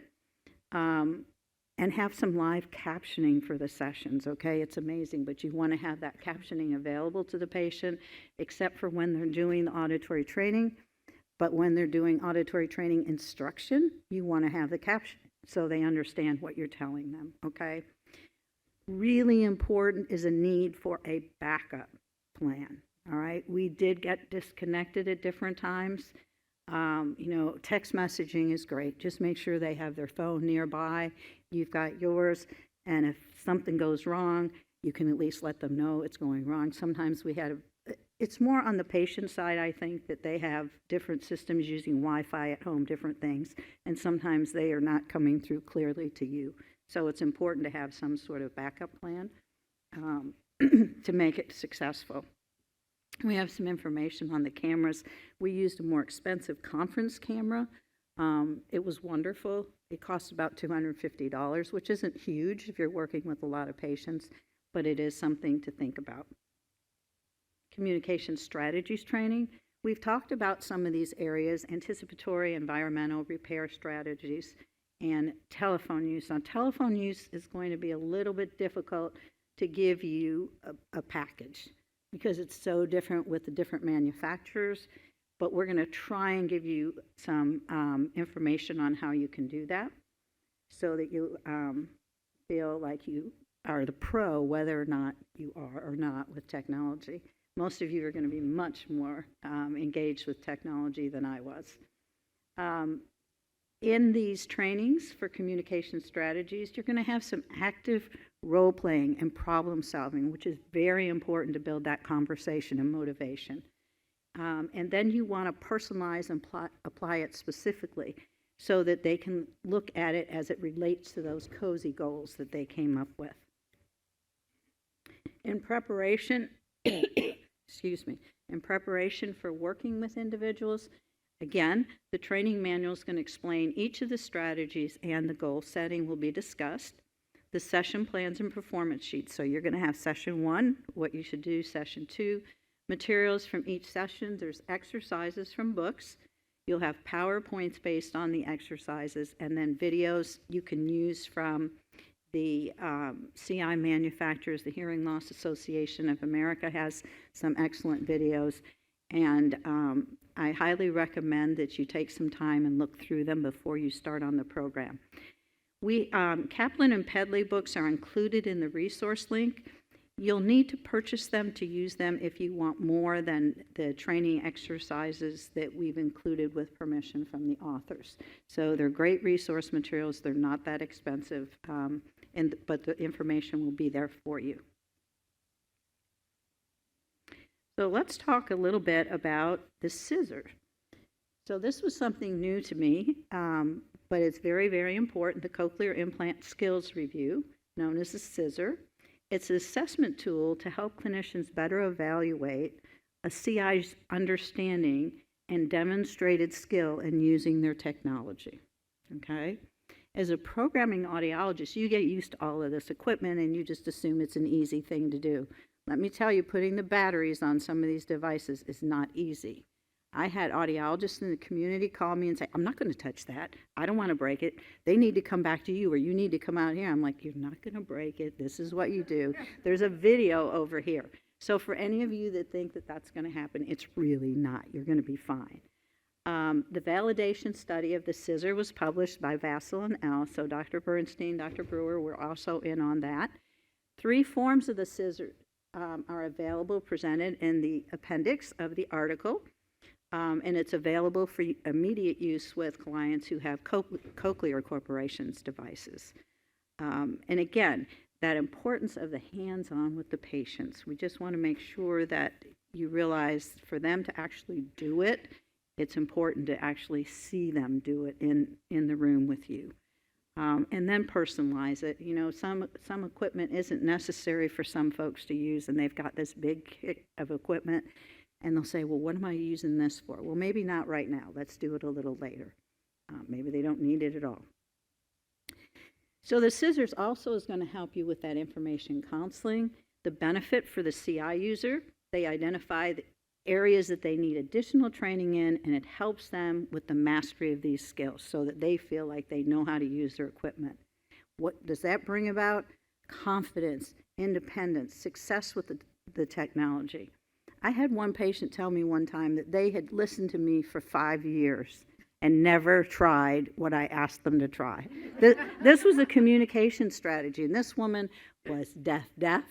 and have some live captioning for the sessions, okay? It's amazing, but you want to have that captioning available to the patient, except for when they're doing the auditory training. But when they're doing auditory training instruction, you want to have the caption so they understand what you're telling them, okay? Really important is a need for a backup plan, all right? We did get disconnected at different times. Text messaging is great. Just make sure they have their phone nearby. You've got yours, and if something goes wrong, you can at least let them know it's going wrong. Sometimes it's more on the patient side, I think, that they have different systems using Wi-Fi at home, different things, and sometimes they are not coming through clearly to you. So it's important to have some sort of backup plan to make it successful. We have some information on the cameras. We used a more expensive conference camera. It was wonderful. It costs about $250, which isn't huge if you're working with a lot of patients, but it is something to think about. Communication strategies training. We've talked about some of these areas: anticipatory, environmental, repair strategies, and telephone use. Now, telephone use is going to be a little bit difficult to give you a package because it's so different with the different manufacturers, but we're going to try and give you some information on how you can do that so that you feel like you are the pro, whether or not you are or not with technology. Most of you are going to be much more engaged with technology than I was. In these trainings for communication strategies, you're going to have some active role-playing and problem-solving, which is very important to build that conversation and motivation. And then you want to personalize and apply it specifically so that they can look at it as it relates to those COSI goals that they came up with. In preparation, in preparation for working with individuals, again, the training manual is going to explain each of the strategies, and the goal setting will be discussed. The session plans and performance sheets. So you're going to have session 1, what you should do, session 2, materials from each session. There's exercises from books. You'll have PowerPoints based on the exercises, and then videos you can use from the CI manufacturers. The Hearing Loss Association of America has some excellent videos, and I highly recommend that you take some time and look through them before you start on the program. Kaplan and Pedley books are included in the resource link. You'll need to purchase them to use them if you want more than the training exercises that we've included with permission from the authors. So they're great resource materials. They're not that expensive, but the information will be there for you. So let's talk a little bit about the scissor. So this was something new to me, but it's very, very important. The Cochlear Implant Skills Review, known as the scissor. It's an assessment tool to help clinicians better evaluate a CI's understanding and demonstrated skill in using their technology, okay? As a programming audiologist, you get used to all of this equipment and you just assume it's an easy thing to do. Let me tell you, putting the batteries on some of these devices is not easy. I had audiologists in the community call me and say, I'm not going to touch that. I don't want to break it. They need to come back to you, or you need to come out here. I'm like, you're not going to break it. This is what you do. There's a video over here. So for any of you that think that that's going to happen, it's really not. You're going to be fine. The validation study of the scissor was published by Vassal and L. So Dr. Bernstein, Dr. Brewer were also in on that. 3 forms of the scissor are available, presented in the appendix of the article. And it's available for immediate use with clients who have Cochlear Corporation's devices. And again, that importance of the hands-on with the patients. We just want to make sure that you realize for them to actually do it it's important to actually see them do it in the room with you. And then personalize it. You know, some equipment isn't necessary for some folks to use, and they've got this big kit of equipment, and they'll say, well, what am I using this for? Well, maybe not right now. Let's do it a little later. Maybe they don't need it at all. So the scissors also is going to help you with that information counseling. The benefit for the CI user, they identify the areas that they need additional training in, and it helps them with the mastery of these skills so that they feel like they know how to use their equipment. What does that bring about? Confidence, independence, success with the technology. I had one patient tell me one time that they had listened to me for 5 years and never tried what I asked them to try. This was a communication strategy, and this woman was deaf.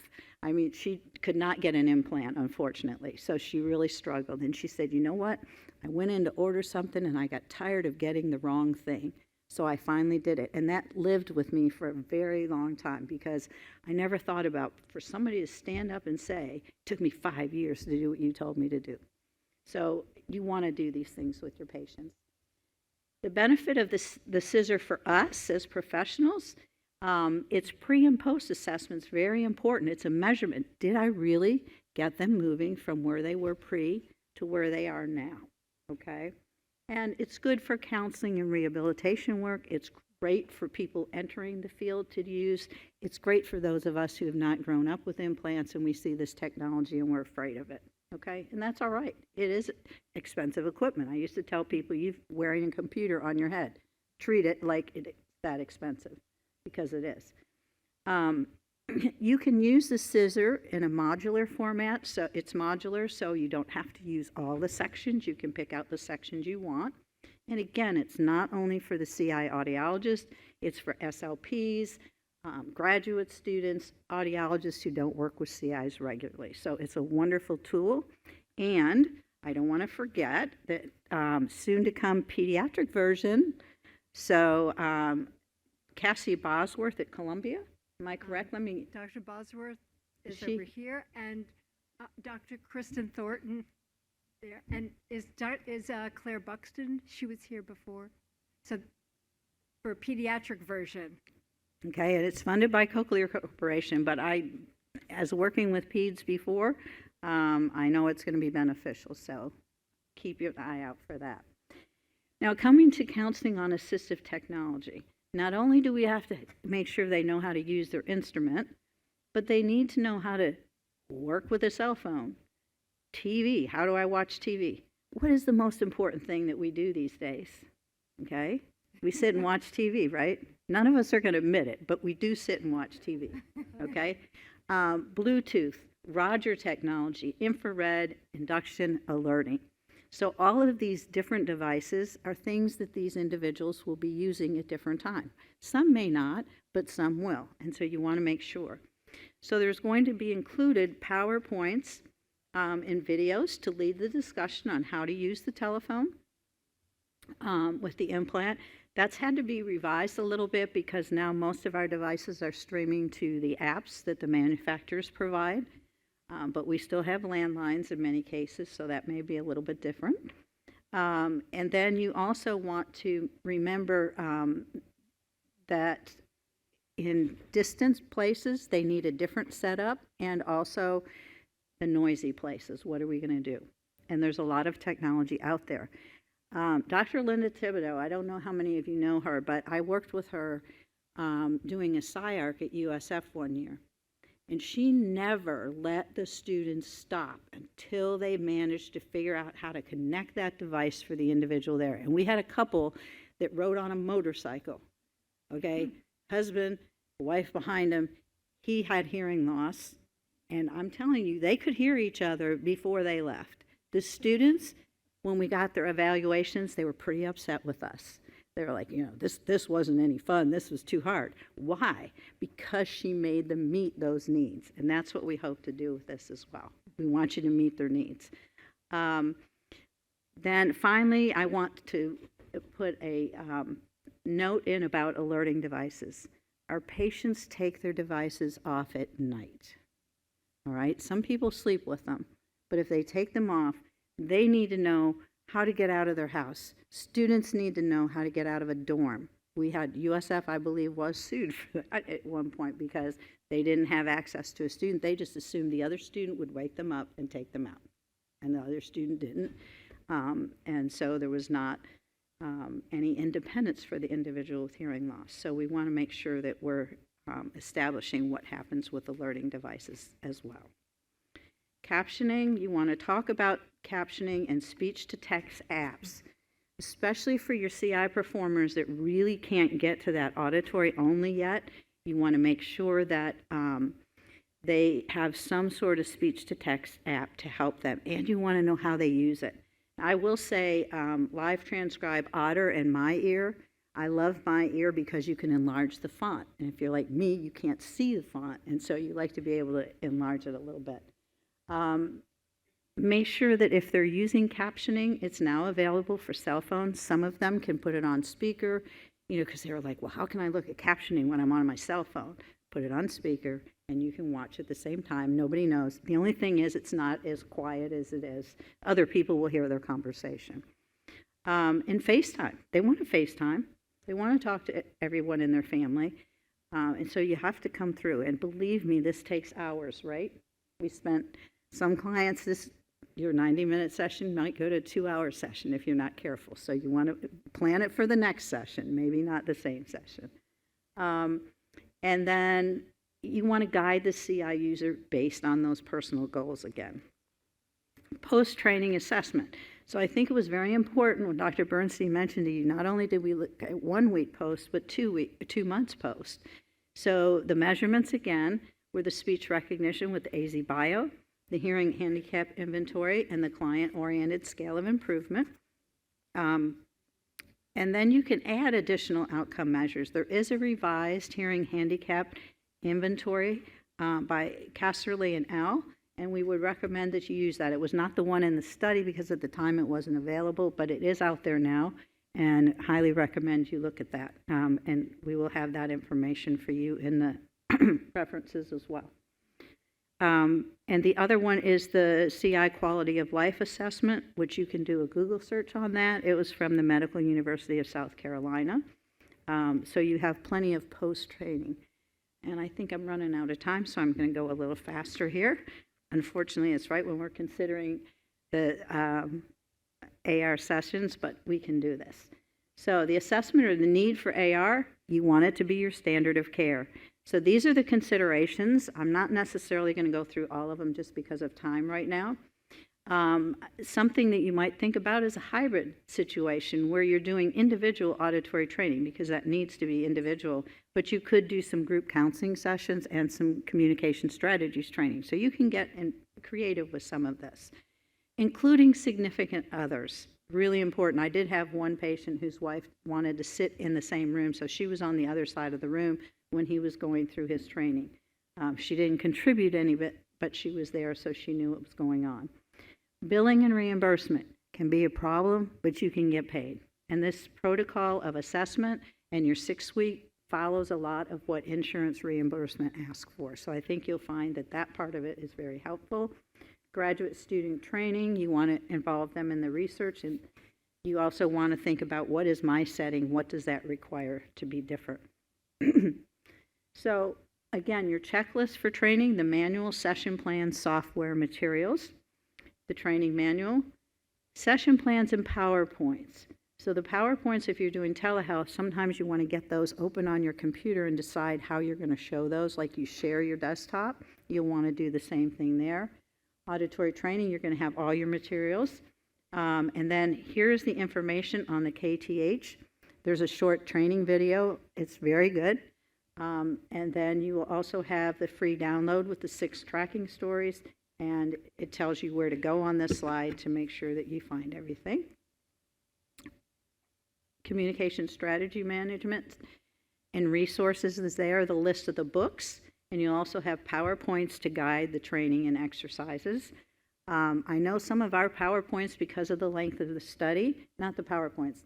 I mean, she could not get an implant, unfortunately, so she really struggled. And she said, you know what? I went in to order something, and I got tired of getting the wrong thing, so I finally did it. And that lived with me for a very long time, because I never thought about, for somebody to stand up and say, it took me 5 years to do what you told me to do. So you want to do these things with your patients. The benefit of the scissor for us as professionals, it's pre and post assessments, very important. It's a measurement. Did I really get them moving from where they were pre to where they are now? Okay? And it's good for counseling and rehabilitation work. It's great for people entering the field to use. It's great for those of us who have not grown up with implants and we see this technology and we're afraid of it. Okay, and that's all right. It is expensive equipment. I used to tell people, you're wearing a computer on your head. Treat it like it's that expensive, because it is. You can use the scissor in a modular format, so it's modular, so you don't have to use all the sections. You can pick out the sections you want. And again, it's not only for the CI audiologist, it's for SLPs, graduate students, audiologists who don't work with CIs regularly. So it's a wonderful tool. And I don't want to forget that soon to come pediatric version. So Cassie Bosworth at Columbia, am I correct? Let me. Dr. Bosworth is She- over here, and Dr. Kristen Thornton there. And is Claire Buxton? She was here before. So for a pediatric version. Okay, and it's funded by Cochlear Corporation, but as working with peds before, I know it's going to be beneficial, so keep your eye out for that. Now, coming to counseling on assistive technology, not only do we have to make sure they know how to use their instrument, but they need to know how to work with a cell phone, TV. How do I watch TV? What is the most important thing that we do these days? Okay? We sit and watch TV, right? None of us are going to admit it, but we do sit and watch TV, okay? Bluetooth, Roger technology, infrared, induction, alerting. So all of these different devices are things that these individuals will be using at different times. Some may not, but some will, and so you want to make sure. So there's going to be included PowerPoints and videos to lead the discussion on how to use the telephone with the implant. That's had to be revised a little bit because now most of our devices are streaming to the apps that the manufacturers provide, but we still have landlines in many cases, so that may be a little bit different. And then you also want to remember that in distant places, they need a different setup, and also the noisy places. What are we going to do? And there's a lot of technology out there. Dr. Linda Thibodeau, I don't know how many of you know her, but I worked with her doing a SciArc at USF one year. And she never let the students stop until they managed to figure out how to connect that device for the individual there. And we had a couple that rode on a motorcycle, okay? Husband, wife behind him, he had hearing loss. And I'm telling you, they could hear each other before they left. The students, when we got their evaluations, they were pretty upset with us. They were like, you know, this wasn't any fun. This was too hard. Why? Because she made them meet those needs. And that's what we hope to do with this as well. We want you to meet their needs. Then finally, I want to put a note in about alerting devices. Our patients take their devices off at night. All right? Some people sleep with them. But if they take them off, they need to know how to get out of their house. Students need to know how to get out of a dorm. We had USF, I believe, was sued for that at one point because they didn't have access to a student. They just assumed the other student would wake them up and take them out, and the other student didn't. And so there was not any independence for the individual with hearing loss. So we want to make sure that we're establishing what happens with alerting devices as well. Captioning, you want to talk about captioning and speech-to-text apps, especially for your CI performers that really can't get to that auditory only yet. You want to make sure that they have some sort of speech-to-text app to help them, and you want to know how they use it. I will say Live Transcribe Otter and My Ear. I love My Ear because you can enlarge the font. And if you're like me, you can't see the font, and so you like to be able to enlarge it a little bit. Make sure that if they're using captioning, it's now available for cell phones. Some of them can put it on speaker, because they're like, well, how can I look at captioning when I'm on my cell phone? Put it on speaker, and you can watch at the same time. Nobody knows. The only thing is it's not as quiet as it is. Other people will hear their conversation. And FaceTime. They want to FaceTime. They want to talk to everyone in their family. And so you have to come through. And believe me, this takes hours, right? We spent some clients, your 90-minute session might go to a 2-hour session if you're not careful. So you want to plan it for the next session, maybe not the same session. And then you want to guide the CI user based on those personal goals again. Post-training assessment. So I think it was very important when Dr. Bernstein mentioned to you, not only did we look at 1 week post, but 2 months post. So the measurements again were the speech recognition with the AzBio, the hearing handicap inventory, and the client-oriented scale of improvement. And then you can add additional outcome measures. There is a revised hearing handicap inventory by Casserly and Al, and we would recommend that you use that. It was not the one in the study because at the time it wasn't available, but it is out there now, and highly recommend you look at that. And we will have that information for you in the references as well. And the other one is the CI Quality of Life Assessment, which you can do a Google search on that. It was from the Medical University of South Carolina. So you have plenty of post-training. And I think I'm running out of time, so I'm going to go a little faster here. Unfortunately, it's right when we're considering the AR sessions, but we can do this. So the assessment or the need for AR, you want it to be your standard of care. So these are the considerations. I'm not necessarily going to go through all of them just because of time right now. Something that you might think about is a hybrid situation where you're doing individual auditory training because that needs to be individual, but you could do some group counseling sessions and some communication strategies training. So you can get creative with some of this, including significant others. Really important. I did have one patient whose wife wanted to sit in the same room, so she was on the other side of the room when he was going through his training. She didn't contribute any of it, but she was there, so she knew what was going on. Billing and reimbursement can be a problem, but you can get paid. And this protocol of assessment and your 6-week follows a lot of what insurance reimbursement asks for. So I think you'll find that that part of it is very helpful. Graduate student training, you want to involve them in the research, and you also want to think about what is my setting, what does that require to be different. So again, your checklist for training, the manual, session plans, software, materials, the training manual, session plans, and PowerPoints. So the PowerPoints, if you're doing telehealth, sometimes you want to get those open on your computer and decide how you're going to show those, like you share your desktop. You'll want to do the same thing there. Auditory training, you're going to have all your materials. And then here's the information on the KTH. There's a short training video. It's very good. And then you will also have the free download with the 6 tracking stories, and it tells you where to go on this slide to make sure that you find everything. Communication strategy management and resources is there, the list of the books, and you'll also have PowerPoints to guide the training and exercises. I know some of our PowerPoints, because of the length of the study, not the PowerPoints,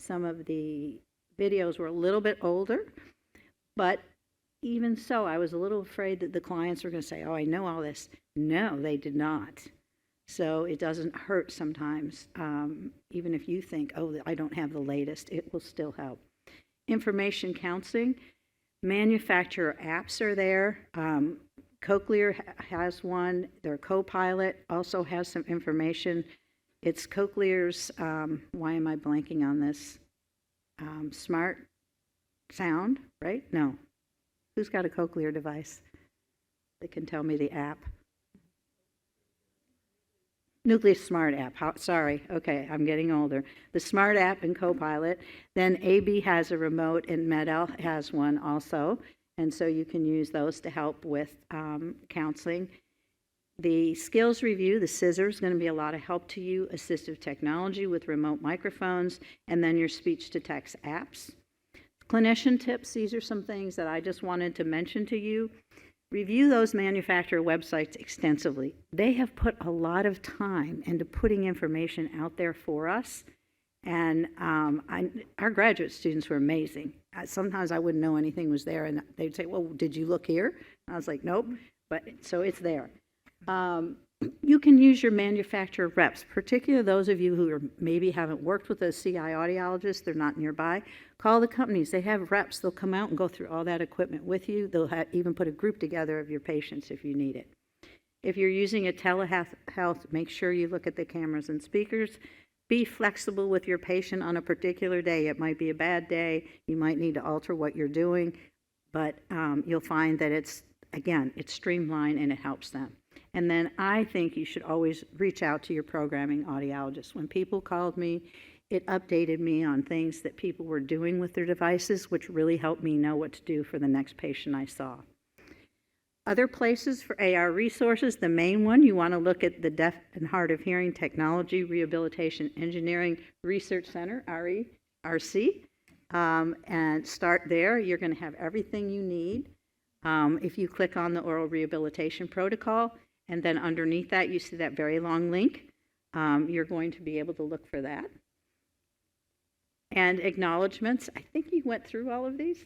some of the videos were a little bit older, but even so, I was a little afraid that the clients were going to say, oh, I know all this. No, they did not. So it doesn't hurt sometimes. Even if you think, oh, I don't have the latest, it will still help. Information counseling. Manufacturer apps are there. Cochlear has one. Their Copilot also has some information. It's Cochlear's, why am I blanking on this? Smart Sound, right? No. Who's got a Cochlear device that can tell me the app? Nucleus Smart app. Sorry. Okay, I'm getting older. The Smart app and Copilot. Then AB has a remote and Med-El has one also. And so you can use those to help with counseling. The skills review, the scissor, is going to be a lot of help to you. Assistive technology with remote microphones, and then your speech-to-text apps. Clinician tips, these are some things that I just wanted to mention to you. Review those manufacturer websites extensively. They have put a lot of time into putting information out there for us. And our graduate students were amazing. Sometimes I wouldn't know anything was there, and they'd say, well, did you look here? And I was like, nope, but so it's there. You can use your manufacturer reps, particularly those of you who maybe haven't worked with a CI audiologist, they're not nearby. Call the companies, they have reps, they'll come out and go through all that equipment with you. They'll even put a group together of your patients if you need it. If you're using a telehealth, make sure you look at the cameras and speakers. Be flexible with your patient on a particular day. It might be a bad day. You might need to alter what you're doing, but you'll find that it's streamlined and it helps them. And then I think you should always reach out to your programming audiologist. When people called me, it updated me on things that people were doing with their devices, which really helped me know what to do for the next patient I saw. Other places for AR resources, the main one, you want to look at the Deaf and Hard of Hearing Technology Rehabilitation Engineering Research Center, RC, and start there. You're going to have everything you need. If you click on the oral rehabilitation protocol, and then underneath that you see that very long link, you're going to be able to look for that. And acknowledgments, I think you went through all of these.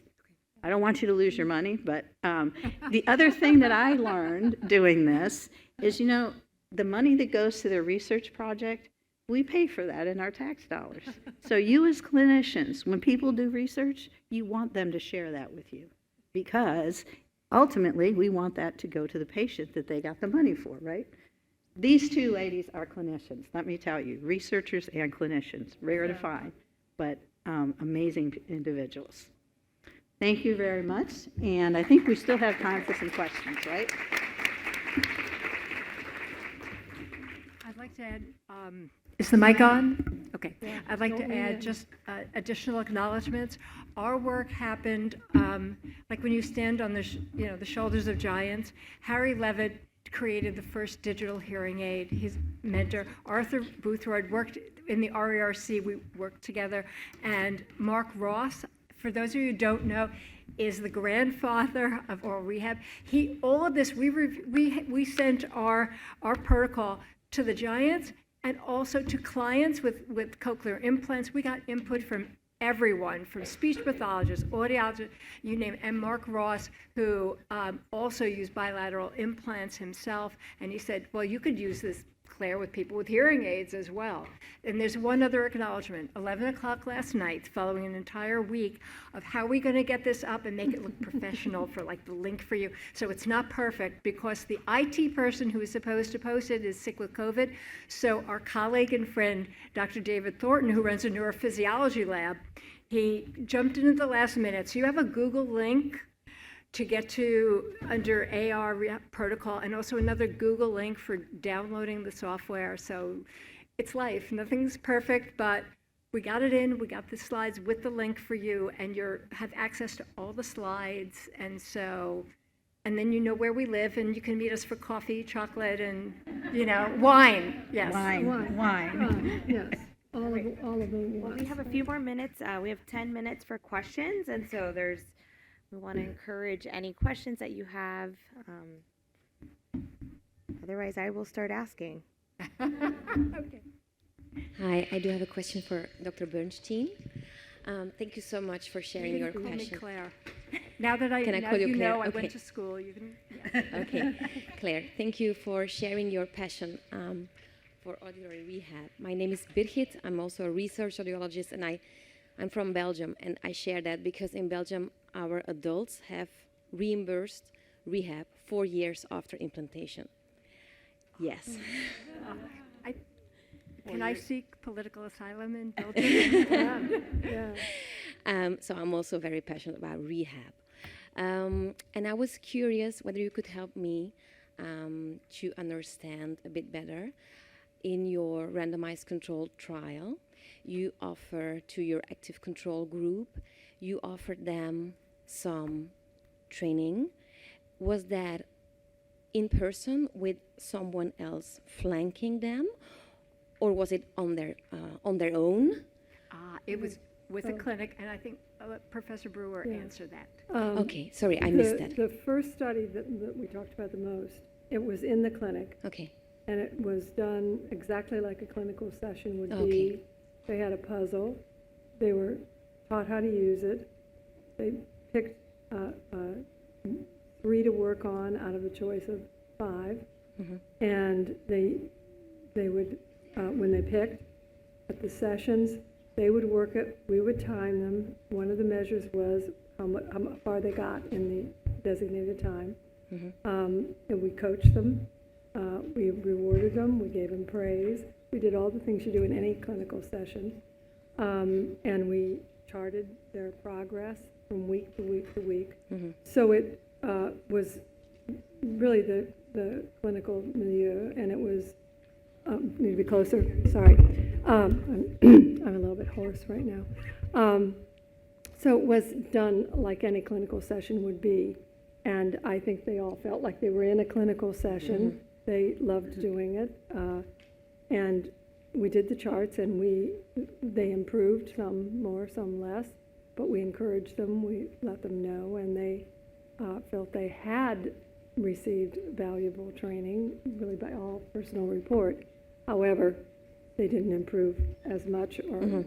I don't want you to lose your money, but the other thing that I learned doing this is, you know, the money that goes to the research project, we pay for that in our tax dollars. So you as clinicians, when people do research, you want them to share that with you, because ultimately we want that to go to the patient that they got the money for, right? These two ladies are clinicians, let me tell you, researchers and clinicians, rare to find, but amazing individuals. Thank you very much, and I think we still have time for some questions, right? I'd like to add, is the mic on? Okay. Yeah. I'd like to add just additional acknowledgments. Our work happened, like when you stand on the shoulders of giants. Harry Levitt created the first digital hearing aid. His mentor, Arthur Boothroyd, worked in the RERC. We worked together. And Mark Ross, for those of you who don't know, is the grandfather of oral rehab. All of this, we sent our protocol to the giants and also to clients with cochlear implants. We got input from everyone, from speech pathologists, audiologists, you name it. And Mark Ross, who also used bilateral implants himself, and he said, well, you could use this, Claire, with people with hearing aids as well. And there's one other acknowledgement. 11 o'clock last night, following an entire week of how we're going to get this up and make it look professional for like the link for you. So it's not perfect because the IT person who is supposed to post it is sick with COVID. So our colleague and friend, Dr. David Thornton, who runs a neurophysiology lab, he jumped in at the last minute. So you have a Google link to get to under AR protocol, and also another Google link for downloading the software. So it's life. Nothing's perfect, but we got it in. We got the slides with the link for you, and you have access to all the slides. And then you know where we live, and you can meet us for coffee, chocolate, and wine. Yes, Wine. Yes. All of them. Well, we have a few more minutes. We have 10 minutes for questions, and so we want to encourage any questions that you have. Otherwise, I will start asking. Okay. Hi, I do have a question for Dr. Bernstein. Thank you so much for sharing your passion. passion. Claire. Now that I Can I call you Claire? I Okay. went to school. You can. Yeah. Okay, Claire, thank you for sharing your passion. for auditory rehab. My name is Birgit. I'm also a research audiologist, and I'm from Belgium. And I share that because in Belgium, our adults have reimbursed rehab 4 years after implantation. Yes. Can I seek political asylum in Belgium? So I'm also very passionate about rehab. And I was curious whether you could help me to understand a bit better. In your randomized controlled trial, you offer to your active control group, you offered them some training. Was that in person with someone else flanking them, or was it on their own? It was with a clinic, and I think Professor Brewer answered that. Okay, sorry, I missed that. The first study that we talked about the most, it was in the clinic. Okay. And it was done exactly like a clinical session would Okay. be. They had a puzzle. They were taught how to use it. They picked 3 to work on out of a choice of 5. Mm-hmm. And they would, when they picked at the sessions, they would work it. We would time them. One of the measures was how far they got in the designated time. Mm-hmm. And we coached them. We rewarded them. We gave them praise. We did all the things you do in any clinical session. And we charted their progress from week to week to week. Mm-hmm. So it was really the clinical milieu, and it was, need to be closer, sorry. I'm a little bit hoarse right now. So it was done like any clinical session would be. And I think they all felt like they were in a clinical session. Mm-hmm. They loved doing it. And we did the charts, and they improved, some more, some less. But we encouraged them, we let them know, and they felt they had received valuable training, really by all personal report. However, they didn't improve as much or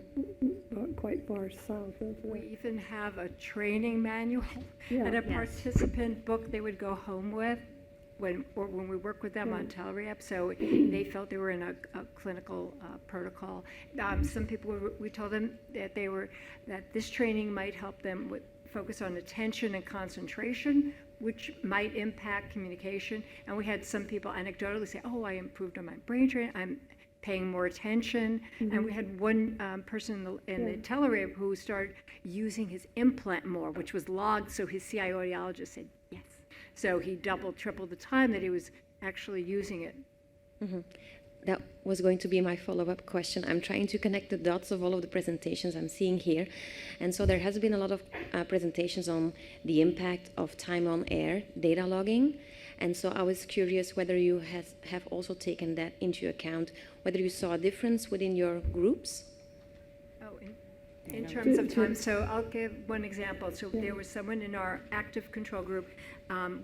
quite far south of We even have a training manual and a participant book they would go home with when we work with them on Telerehab. So they felt they were in a clinical protocol. Some people we told them that that this training might help them focus on attention and concentration, which might impact communication. And we had some people anecdotally say, "Oh, I improved on my brain training. I'm paying more attention." And we had one person in the Telerehab who started using his implant more, which was logged, so his CI audiologist said yes. So he doubled, tripled the time that he was actually using it. Mm-hmm. That was going to be my follow-up question. I'm trying to connect the dots of all of the presentations I'm seeing here. And so there has been a lot of presentations on the impact of time on air, data logging. And so I was curious whether you have also taken that into account, whether you saw a difference within your groups? Oh, in terms of time, so I'll give one example. So there was someone in our active control group,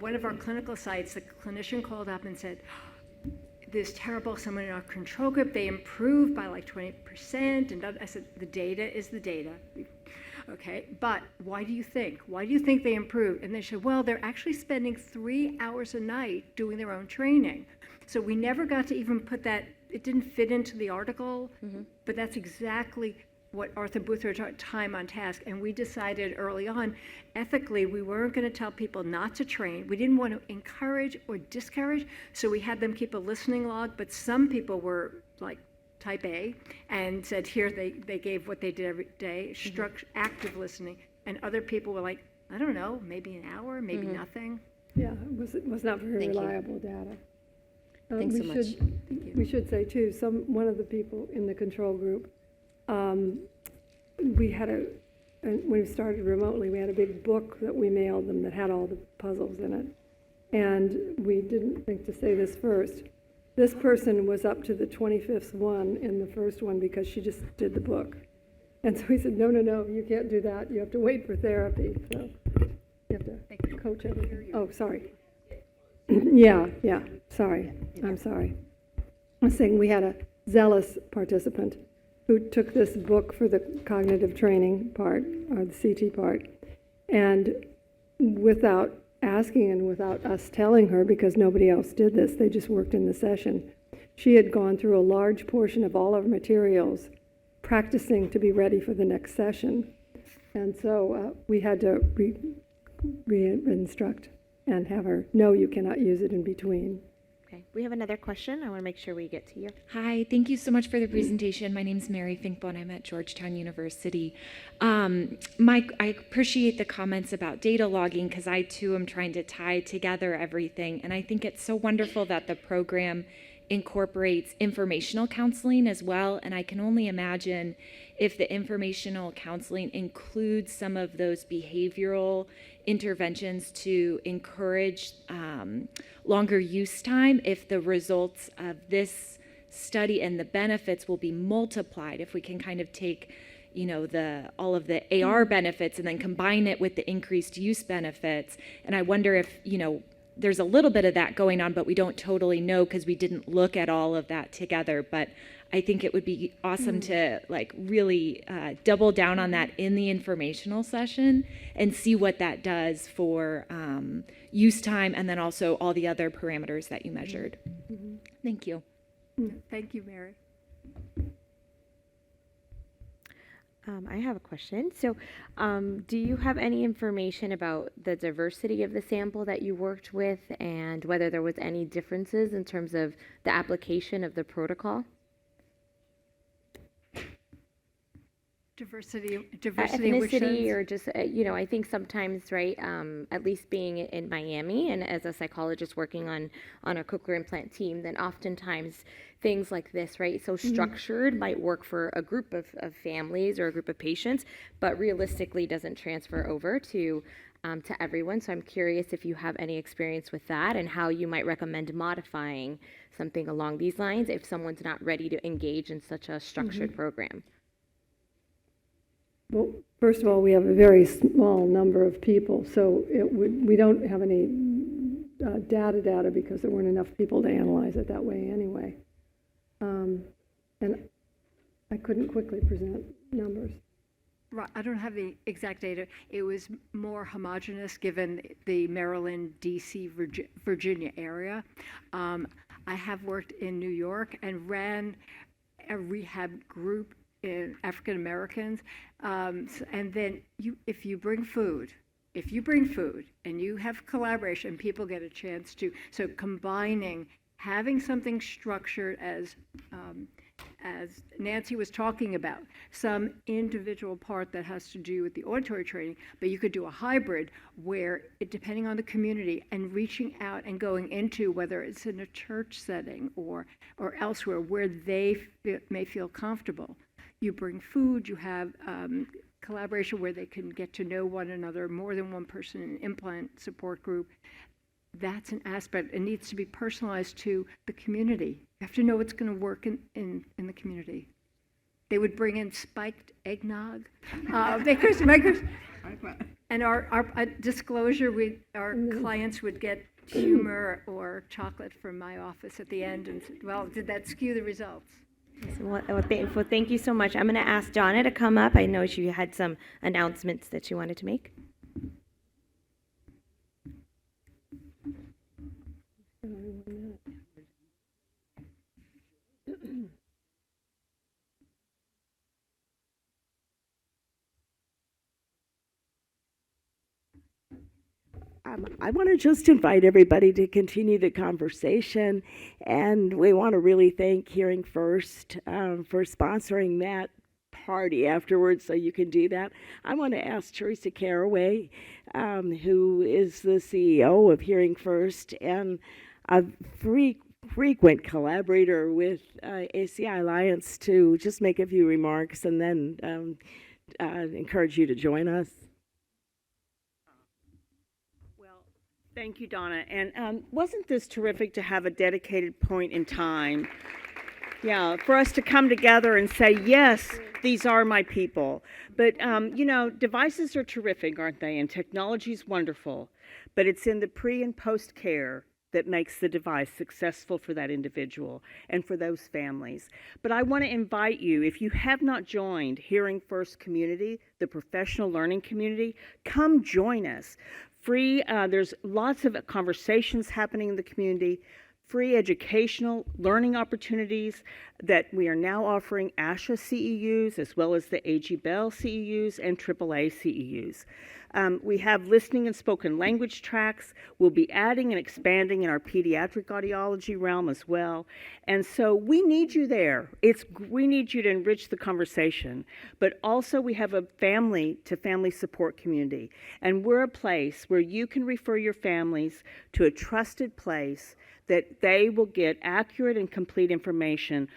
one of our clinical sites, the clinician called up and said, "This terrible, someone in our control group, they improved by like 20%. And I said, the data is the data. Okay, but why do you think? Why do you think they improved? And they said, well, they're actually spending 3 hours a night doing their own training. So we never got to even put that, it didn't fit into the article, but that's exactly what Arthur Buther taught, time on task. And we decided early on, ethically, we weren't going to tell people not to train. We didn't want to encourage or discourage, so we had them keep a listening log, but some people were like type A and said, here, they gave what they did every day, active listening. And other people were like, I don't know, maybe an hour, maybe nothing. Yeah, it was not very reliable data. Thanks so much. We should say too, one of the people in the control group, we had when we started remotely, we had a big book that we mailed them that had all the puzzles in it. And we didn't think to say this first. This person was up to the 25th one in the first one because she just did the book. And so we said, no, you can't do that. You have to wait for therapy. So you have to coach everything. Oh, sorry. Yeah, sorry. I'm sorry. I was saying we had a zealous participant who took this book for the cognitive training part, or the CT part, and without asking and without us telling her, because nobody else did this, they just worked in the session, she had gone through a large portion of all of her materials, practicing to be ready for the next session. And so we had to re-instruct and have her, no, you cannot use it in between. Okay, we have another question. I want to make sure we get to you. Hi, thank you so much for the presentation. My name is Mary Finkball and I'm at Georgetown University. Mike, I appreciate the comments about data logging because I too am trying to tie together everything. And I think it's so wonderful that the program incorporates informational counseling as well. And I can only imagine if the informational counseling includes some of those behavioral interventions to encourage longer use time, if the results of this study and the benefits will be multiplied, if we can kind of take, you know, all of the AR benefits and then combine it with the increased use benefits. And I wonder if, you know, there's a little bit of that going on, but we don't totally know because we didn't look at all of that together. But I think it would be awesome to like really double down on that in the informational session and see what that does for use time and then also all the other parameters that you measured. Thank you. Thank you, Mary. I have a question. So, do you have any information about the diversity of the sample that you worked with and whether there was any differences in terms of the application of the protocol? Diversity in which Ethnicity sense? or just, you know, I think sometimes, right, at least being in Miami and as a psychologist working on a cochlear implant team, then oftentimes things like this, right, so structured might work for a group of families or a group of patients, but realistically doesn't transfer over to everyone. So I'm curious if you have any experience with that and how you might recommend modifying something along these lines if someone's not ready to engage in such a structured program. Well, first of all, we have a very small number of people, so we don't have any data because there weren't enough people to analyze it that way anyway. And I couldn't quickly present numbers. Right, I don't have the exact data. It was more homogeneous given the Maryland, DC, Virginia area. I have worked in New York and ran a rehab group in African Americans, and then if you bring food and you have collaboration, people get a chance to, so combining, having something structured as Nancy was talking about, some individual part that has to do with the auditory training, but you could do a hybrid where, depending on the community, and reaching out and going into whether it's in a church setting or elsewhere where they may feel comfortable. You bring food, you have collaboration where they can get to know one another, more than one person in an implant support group. That's an aspect. It needs to be personalized to the community. You have to know what's going to work in the community. They would bring in spiked eggnog. And our disclosure, our clients would get humor or chocolate from my office at the end. And well, did that skew the results? Well, thank you so much. I'm going to ask Donna to come up. I know she had some announcements that she wanted to make. I want to just invite everybody to continue the conversation, and we want to really thank Hearing First for sponsoring that party afterwards, so you can do that. I want to ask Teresa Caraway, who is the CEO of Hearing First and a frequent collaborator with ACI Alliance, to just make a few remarks and then encourage you to join us. Thank you, Donna. And wasn't this terrific to have a dedicated point in time? Yeah, for us to come together and say, yes, these are my people. But, you know, devices are terrific, aren't they? And technology is wonderful. But it's in the pre and post care that makes the device successful for that individual and for those families. But I want to invite you, if you have not joined Hearing First community, the professional learning community, come join us. Free, there's lots of conversations happening in the community, free educational learning opportunities that we are now offering ASHA CEUs as well as the AG Bell CEUs and AAA CEUs. We have listening and spoken language tracks. We'll be adding and expanding in our pediatric audiology realm as well. And so we need you there. We need you to enrich the conversation. But also we have a family-to-family support community. And we're a place where you can refer your families to a trusted place that they will get accurate and complete information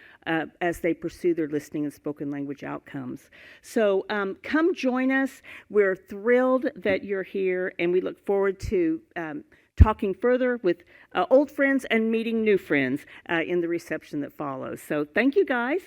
as they pursue their listening and spoken language outcomes. So come join us. We're thrilled that you're here, and we look forward to talking further with old friends and meeting new friends in the reception that follows. So thank you, guys.